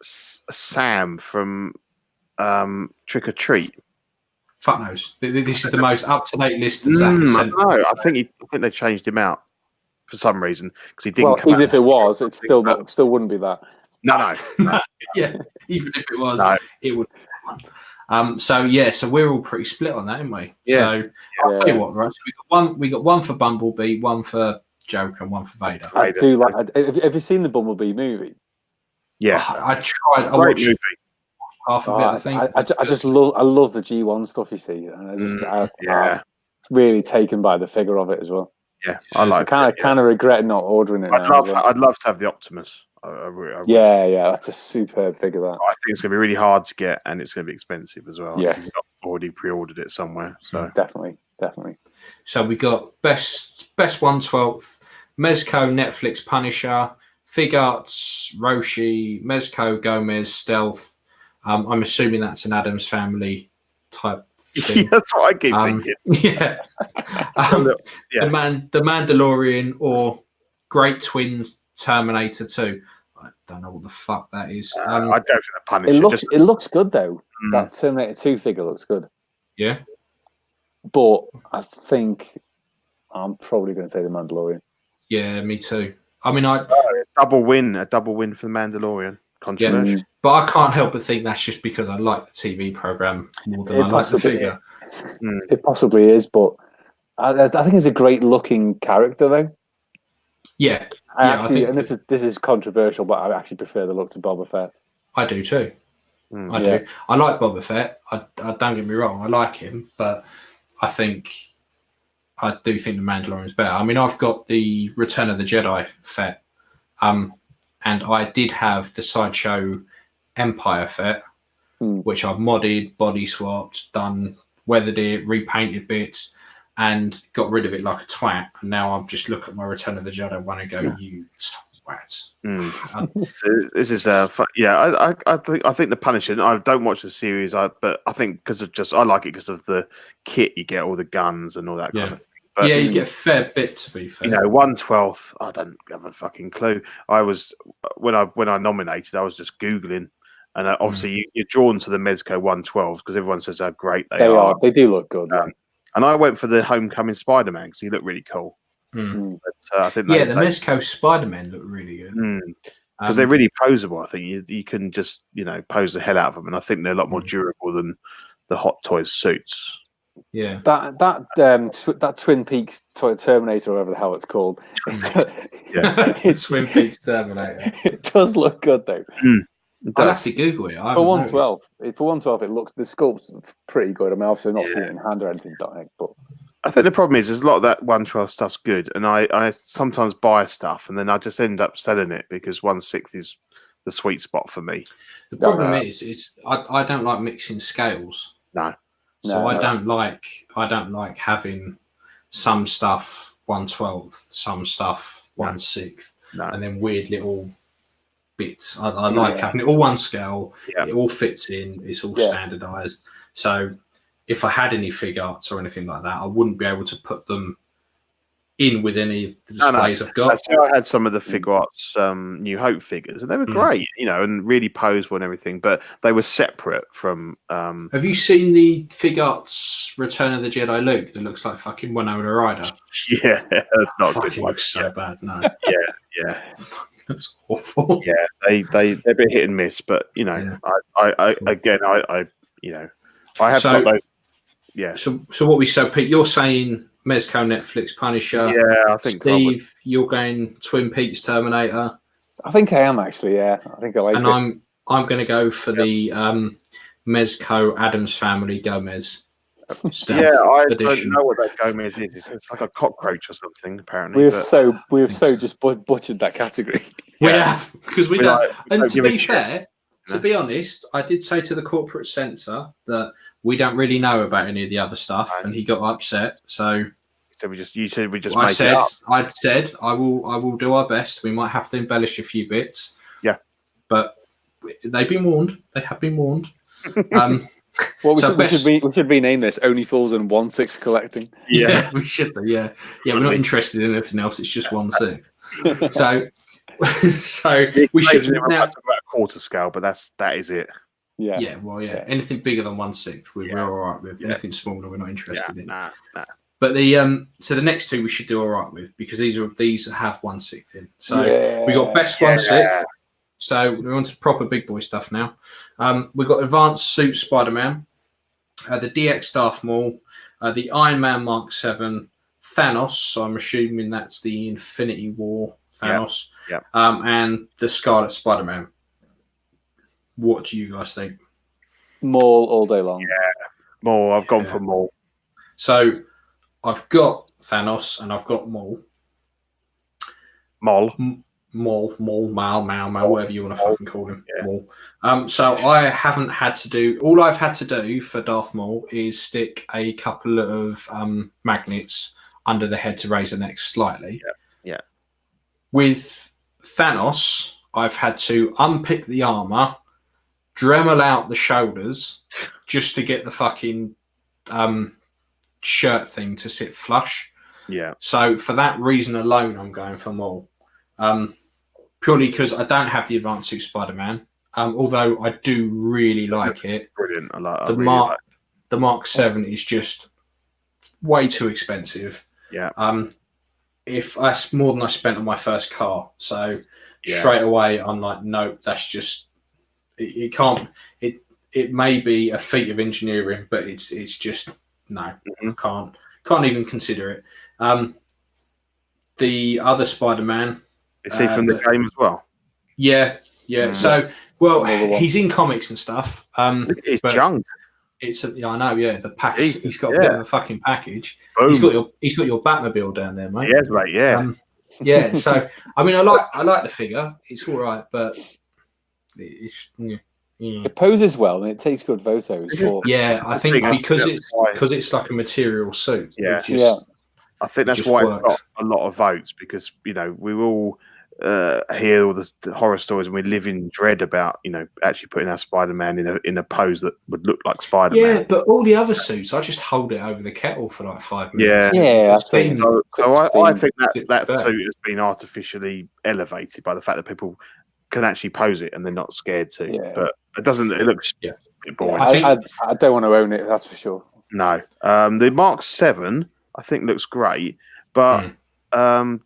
S2: Sam from Trick or Treat?
S1: Fuck knows. This is the most up-to-date list that Zach has sent.
S2: No, I think they changed him out for some reason because he didn't.
S3: Well, even if it was, it still wouldn't be that.
S2: No.
S1: Yeah, even if it was, it would. So we're all pretty split on that, aren't we?
S2: Yeah.
S1: So I'll tell you what, right? So we got one for Bumblebee, one for Joker, and one for Vader.
S3: I do like. Have you seen the Bumblebee movie?
S1: Yeah, I tried. I watched half of it. I think.
S3: I just love the G1 stuff. You see, and I just really taken by the figure of it as well.
S2: Yeah, I like.
S3: I kind of regret not ordering it.
S2: I'd love to have the Optimus.
S3: Yeah, that's a superb figure. That
S2: I think it's going to be really hard to get, and it's going to be expensive as well.
S3: Yes,
S2: I've already pre-ordered it somewhere. So
S3: definitely.
S1: So we got best 1/12, Mezco Netflix Punisher, Fig Arts Roshi, Mezco Gomez Stealth. I'm assuming that's an Addams Family type thing.
S2: That's what I keep thinking.
S1: Yeah. The Mandalorian or Great Twins Terminator 2. I don't know what the fuck that is.
S2: I'd go for the Punisher.
S3: It looks good though. That Terminator 2 figure looks good.
S1: Yeah.
S3: But I think I'm probably going to say the Mandalorian.
S1: Yeah, me too. I mean,
S2: a double win for the Mandalorian. Controversial.
S1: Yeah. But I can't help but think that's just because I like the TV program more than I like the figure.
S3: It possibly is, but I think it's a great looking character, though.
S1: Yeah,
S3: I think, and this is controversial, but I actually prefer the look to Boba Fett.
S1: I do too. I do. I like Boba Fett. I don't get me wrong. I like him, but I do think the Mandalorian is better. I mean, I've got the Return of the Jedi Fett, and I did have the Sideshow Empire Fett, which I've modded, body swapped, weathered it, repainted bits, and got rid of it like a twat. And now I'm just look at my Return of the Jedi one and go, "You twat."
S2: This is I think the Punisher. I don't watch the series, but I think I like it because of the kit you get, all the guns and all that kind of thing. But,
S1: you get a fair bit, to be fair.
S2: 1/12. I don't have a fucking clue. I was when I nominated, I was just googling, and obviously you're drawn to the Mezco 1/12 because everyone says how great they are.
S3: They do look good.
S2: And I went for the Homecoming Spider-Man because he looked really cool. But, I think
S1: the Mezco Spider-Man look really good
S2: because they're really posable. I think you can just pose the hell out of them, and I think they're a lot more durable than the Hot Toys suits.
S1: Yeah,
S3: that Twin Peaks Terminator, or whatever the hell it's called.
S1: It's Twin Peaks Terminator.
S3: It does look good though.
S1: I'll have to Google it.
S3: For 1/12, it looks, the sculpt's pretty good. I mean, obviously not seeing it in hand or anything, but
S2: I think the problem is there's a lot of that 1/12 stuff's good, and I sometimes buy stuff and then I just end up selling it because 1/6 is the sweet spot for me.
S1: The problem is I don't like mixing scales. I don't like having some stuff 1/12, some stuff 1/6, and then weird little bits. I like having it all one scale. It all fits in. It's all standardized. So if I had any fig arts or anything like that, I wouldn't be able to put them in with any of the displays I've got.
S2: That's why I had some of the Fig Arts New Hope figures, and they were great, and really posable and everything, but they were separate from...
S1: Have you seen the Fig Arts Return of the Jedi Luke that looks like fucking Winona Ryder?
S2: Yeah, that's not good.
S1: Looks so bad, no.
S2: Yeah.
S1: That's awful.
S2: Yeah, they're a bit hit and miss, but, I have got those... Yeah.
S1: So what we said, Pete, you're saying Mezco Netflix Punisher.
S2: Yeah, I think
S1: Steve, you're going Twin Peaks Terminator.
S3: I think I am actually. Yeah, I think I like it.
S1: And I'm going to go for the Mezco Addams Family Gomez.
S2: I don't know what that Gomez is. It's like a cockroach or something. Apparently,
S3: we have so just butchered that category.
S1: We have, because we don't. And to be fair, to be honest, I did say to the corporate censor that we don't really know about any of the other stuff, and he got upset. So
S2: you said we just.
S1: I said I will do our best. We might have to embellish a few bits.
S2: Yeah,
S1: but they've been warned. They have been warned.
S3: Well, we should rename this "Only Fools and 1/6 Collecting."
S1: Yeah, we should. Yeah. We're not interested in anything else. It's just 1/6. So we should
S2: now talk about a quarter scale, but that is it.
S1: Yeah. Anything bigger than 1/6, we're all right with. Anything smaller, we're not interested in.
S2: Nah.
S1: But the next two we should do all right with, because these have 1/6 in. So we got best 1/6. So we're on to proper big boy stuff now. We've got Advanced Suit Spider-Man, the DX Darth Maul, the Iron Man Mark 7, Thanos. So I'm assuming that's the Infinity War Thanos. And the Scarlet Spider-Man. What do you guys think?
S3: Maul all day long.
S2: Yeah, Maul. I've gone for Maul.
S1: So I've got Thanos and I've got Maul.
S2: Maul,
S1: whatever you want to fucking call him. Maul. So I haven't had to do... All I've had to do for Darth Maul is stick a couple of magnets under the head to raise the neck slightly.
S2: Yeah.
S1: With Thanos, I've had to unpick the armor, Dremel out the shoulders just to get the fucking shirt thing to sit flush.
S2: Yeah.
S1: So for that reason alone, I'm going for Maul. Purely because I don't have the Advanced Suit Spider-Man, although I do really like it.
S2: Brilliant. I like
S1: the Mark 7 is just way too expensive.
S2: Yeah.
S1: If that's more than I spent on my first car. So straight away, I'm like, nope, that's just it can't. It may be a feat of engineering, but it's just no. I can't even consider it. The other Spider-Man.
S2: Is he from the game as well?
S1: Yeah. So, he's in comics and stuff.
S2: It's junk.
S1: I know. Yeah, the package. He's got a bit of a fucking package. Boom. He's got your Batmobile down there, mate.
S2: Yes, mate. Yeah.
S1: Yeah. So, I mean, I like the figure. It's all right, but it's. Yeah.
S3: It poses well and it takes good photos.
S1: I think because it's like a material suit.
S2: Yeah. I think that's why it's got a lot of votes, because we all hear all the horror stories and we live in dread about actually putting our Spider-Man in a pose that would look like Spider-Man.
S1: Yeah, but all the other suits, I just hold it over the kettle for like 5 minutes.
S3: Yeah.
S2: I think that suit has been artificially elevated by the fact that people can actually pose it and they're not scared to.
S3: Yeah.
S2: But it doesn't. It looks boring.
S3: I don't want to own it. That's for sure.
S2: No. The Mark 7 I think looks great, but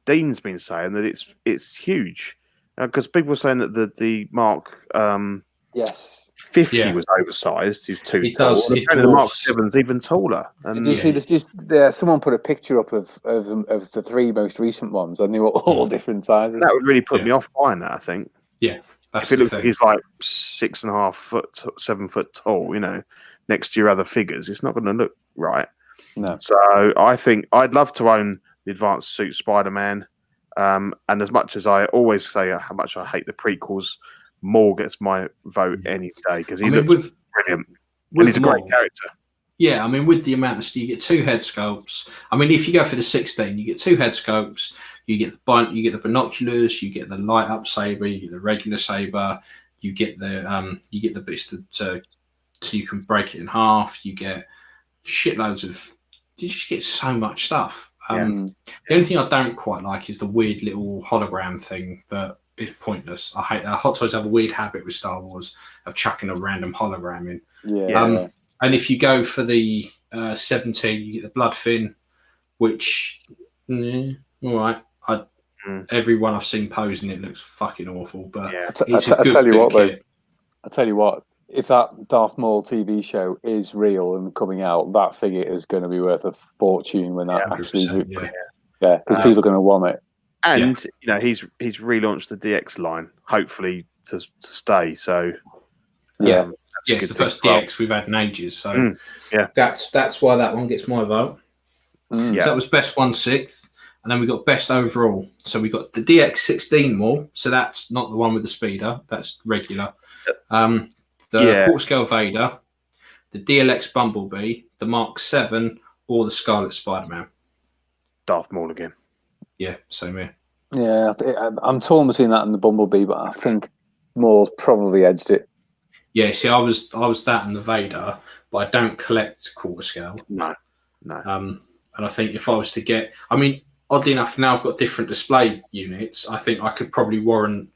S2: Dean's been saying that it's huge, because people were saying that the Mark 50 was oversized. He's too tall. The Mark 7's even taller. And
S3: did you see this? Someone put a picture up of the 3 most recent ones, and they were all different sizes.
S2: That would really put me off buying that, I think.
S1: Yeah.
S2: If it looks like he's like 6.5 foot, 7 foot tall, next to your other figures, it's not going to look right.
S3: No.
S2: So I think I'd love to own the advanced suit Spider-Man. And as much as I always say how much I hate the prequels, Moore gets my vote any day, because he looks brilliant. And he's a great character.
S1: Yeah, I mean, with the amount of you get 2 head sculpts. I mean, if you go for the 16, you get 2 head sculpts. You get the binoculars. You get the light up saber. You get the regular saber. You get the bits so you can break it in half. You get shitloads of. You just get so much stuff. The only thing I don't quite like is the weird little hologram thing that is pointless. I hate that. Hot Toys have a weird habit with Star Wars of chucking a random hologram in.
S3: Yeah.
S1: And if you go for the 17, you get the blood fin, which all right. Everyone I've seen posing it looks fucking awful, but
S3: I tell you what, if that Darth Maul TV show is real and coming out, that figure is going to be worth a fortune when that actually, because people are going to want it.
S2: And he's relaunched the DX line, hopefully to stay. So
S1: it's the first DX we've had in ages. So that's why that one gets my vote. So that was best 1/6. And then we got best overall. So we got the DX16 Maul. So that's not the one with the speeder. That's regular. The quarter scale Vader, the DLX Bumblebee, the Mark 7, or the Scarlet Spider-Man.
S2: Darth Maul again.
S1: Yeah, same here.
S3: Yeah, I'm torn between that and the Bumblebee, but I think Maul's probably edged it.
S1: Yeah, see, I was that and the Vader, but I don't collect quarter scale.
S2: No.
S1: And I think if I was to get, I mean, oddly enough, now I've got different display units. I think I could probably warrant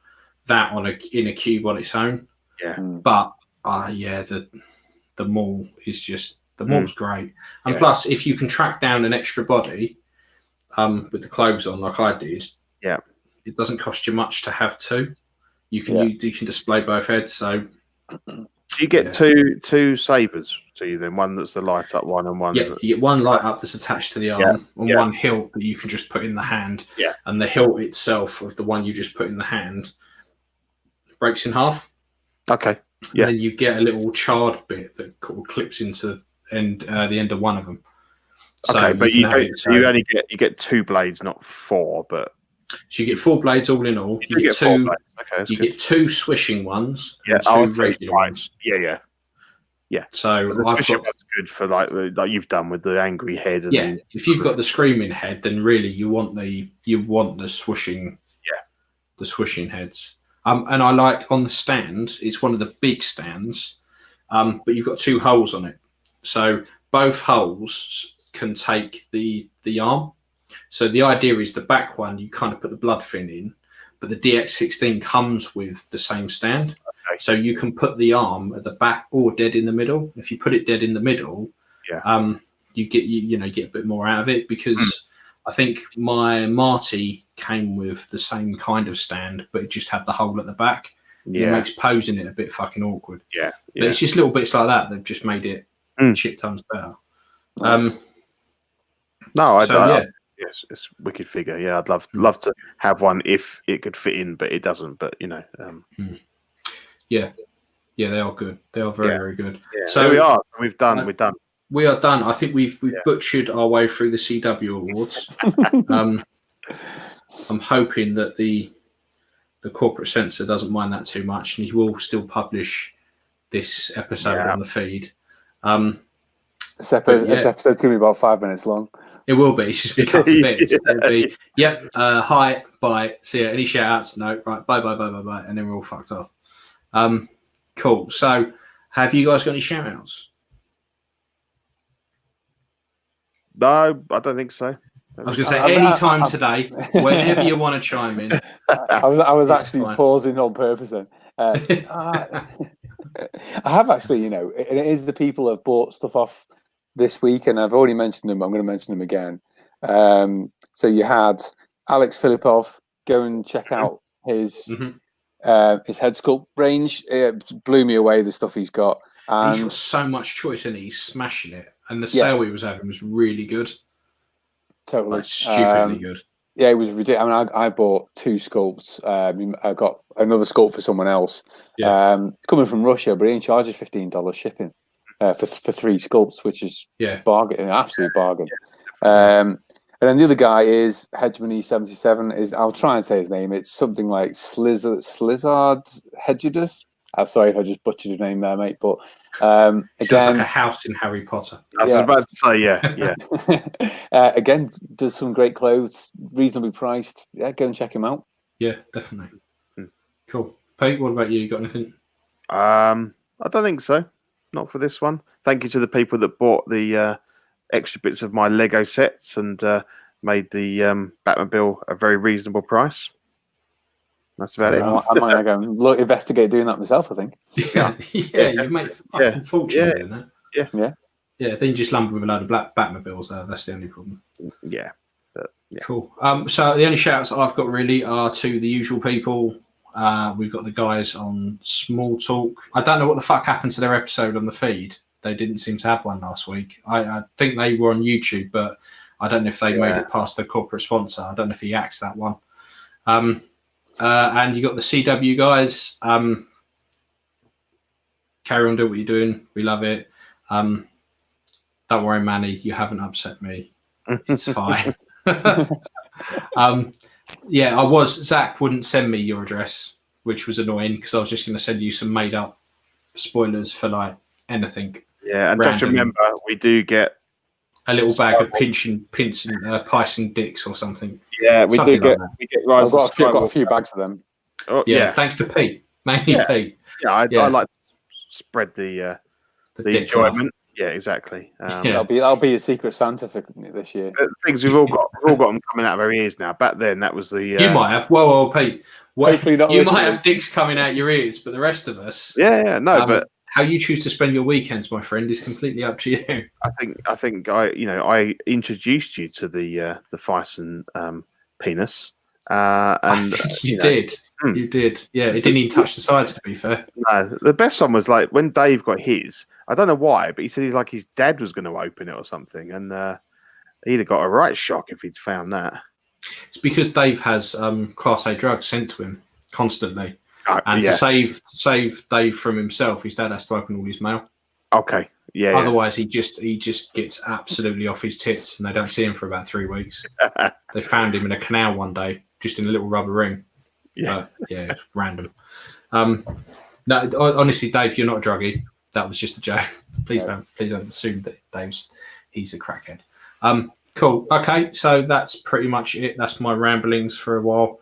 S1: that in a cube on its own.
S2: Yeah.
S1: But the Maul is just Maul's great. And plus, if you can track down an extra body with the clothes on, like I did, it doesn't cost you much to have 2. You can display both heads. So
S2: you get two sabers to you then, one that's the light up one and one.
S1: Yeah, you get one light up that's attached to the arm and one hilt that you can just put in the hand.
S2: Yeah.
S1: And the hilt itself of the one you just put in the hand breaks in half.
S2: Okay. Yeah.
S1: And then you get a little charred bit that clips into the end of one of them. So
S2: okay, but you only get 2 blades, not 4. But
S1: so you get 4 blades all in all. You get 2. Okay, you get 2 swishing ones. And 2 regular ones.
S2: Yeah.
S1: So
S2: the I've got good for like you've done with the angry head. And
S1: if you've got the screaming head, then really you want the swooshing. The swooshing heads. And I like on the stand, it's one of the big stands, but you've got 2 holes on it. So both holes can take the arm. So the idea is the back one, you kind of put the blood fin in, but the DX16 comes with the same stand. Okay. So you can put the arm at the back or dead in the middle. If you put it dead in the middle, you get a bit more out of it, because I think my Marty came with the same kind of stand, but it just had the hole at the back. It makes posing it a bit fucking awkward.
S2: Yeah.
S1: But it's just little bits like that. They've just made it shit tons better.
S3: Nice.
S2: Yes, it's a wicked figure. Yeah, I'd love to have one if it could fit in, but it doesn't. But
S1: Yeah, they are good. They are very, very good.
S2: Yeah. So we are. We're done.
S1: We are done. I think we've butchered our way through the CW awards. I'm hoping that the corporate censor doesn't mind that too much, and he will still publish this episode on the feed.
S3: This episode's going to be about 5 minutes long.
S1: It will be. It's just be cut to bits. It'll be, hi, bye, see ya. Any shout outs? No, right, bye, and then we're all fucked off. Cool. So, have you guys got any shout outs?
S2: No, I don't think so.
S1: I was going to say, any time today, whenever you want to chime in.
S3: I was actually pausing on purpose then. I have actually, it is the people who have bought stuff off this week, and I've already mentioned them. I'm going to mention them again. So you had Alex Filipov. Go and check out his head sculpt range. It blew me away, the stuff he's got. And
S1: he's got so much choice, and he's smashing it. And the sale he was having was really good.
S3: Totally,
S1: like, stupidly good.
S3: Yeah, it was ridiculous. I mean, I bought 2 sculpts. I got another sculpt for someone else. Coming from Russia, but he charges $15 shipping for 3 sculpts, which is bargain, an absolute bargain. And then the other guy is Hegemony 77. I'll try and say his name. It's something like Slizzard Hedgedus. I'm sorry if I just butchered your name there, mate. But
S1: again,
S3: sounds
S1: like a house in Harry Potter.
S2: I was about to say,
S3: again, does some great clothes, reasonably priced. Yeah, go and check him out.
S1: Yeah, definitely. Cool. Pete, what about you? You got anything?
S2: I don't think so. Not for this one. Thank you to the people that bought the extra bits of my Lego sets and made the Batmobile a very reasonable price. That's about it.
S3: I might go and investigate doing that myself, I think.
S1: You make a fucking fortune doing that.
S3: Yeah.
S1: Then you just lumber with a load of black Batmobiles there. That's the only problem.
S2: Yeah.
S1: Cool. So the only shout-outs I've got really are to the usual people. We've got the guys on Small Talk. I don't know what the fuck happened to their episode on the feed. They didn't seem to have one last week. I think they were on YouTube, but I don't know if they made it past the corporate sponsor. I don't know if he axed that one. And you got the CW guys. Carry on, do what you're doing. We love it. Don't worry, Manny. You haven't upset me. It's fine. Zach wouldn't send me your address, which was annoying because I was just going to send you some made up spoilers for like anything.
S2: Yeah, and random. Just remember, we do get
S1: a little bag of pinch and pice and dicks or something.
S2: Yeah, we do get. We get
S3: I've got a few bags of them.
S2: Oh,
S1: thanks to Pete, mainly Pete.
S2: Yeah, I like to spread the enjoyment. Love. Yeah, exactly.
S3: That'll be a secret Santa for this year.
S2: Things we've all got them coming out of our ears now. Back then, that was the.
S1: You might have. Whoa, Pete.
S3: Hopefully not.
S1: You might have dicks coming out your ears, but the rest of us.
S2: But
S1: how you choose to spend your weekends, my friend, is completely up to you.
S2: I think I introduced you to the Thyssen penis, and
S1: you did. You did. Yeah, it didn't even touch the sides. To be fair,
S2: no. The best one was like when Dave got his. I don't know why, but he said his dad was going to open it or something, and he'd have got a right shock if he'd found that.
S1: It's because Dave has Class A drugs sent to him constantly. To save Dave from himself, his dad has to open all his mail.
S2: Okay. Yeah.
S1: Otherwise, he just gets absolutely off his tits, and they don't see him for about 3 weeks. They found him in a canal one day, just in a little rubber ring. Yeah. It's random. No, honestly, Dave, you're not a druggie. That was just a joke. Please don't assume that he's a crackhead. Cool. Okay, so that's pretty much it. That's my ramblings for a while.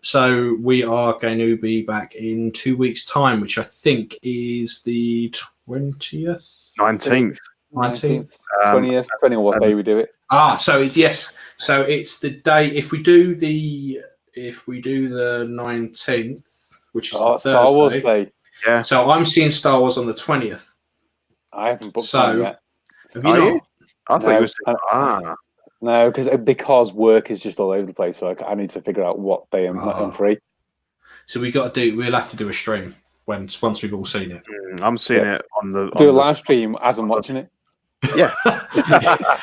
S1: So we are going to be back in 2 weeks' time, which I think is the 20th?
S2: 19th.
S3: 20th, depending on what day we do it.
S1: So it's the day if we do the 19th, which is the Thursday.
S3: Star Wars Day.
S2: Yeah.
S1: So I'm seeing Star Wars on the 20th.
S3: I haven't booked that yet.
S1: Have you not?
S2: I thought it was.
S3: No, because work is just all over the place. So I need to figure out what day I'm free.
S1: So we'll have to do a stream once we've all seen it.
S2: I'm seeing it on the.
S3: Do a live stream as I'm watching it.
S2: Yeah.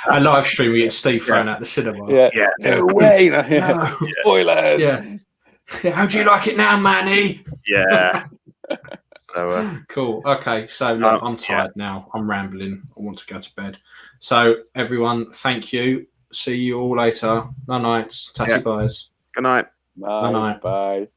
S1: A live stream, we get Steve thrown out the cinema.
S3: Yeah. No way. No. Spoilers.
S1: Yeah. How do you like it now, Manny?
S2: Yeah. So
S1: cool. Okay. So look, I'm tired now. I'm rambling. I want to go to bed. So everyone, thank you. See you all later. No nights. Tatty buys.
S2: Good night.
S3: Bye.
S2: Bye.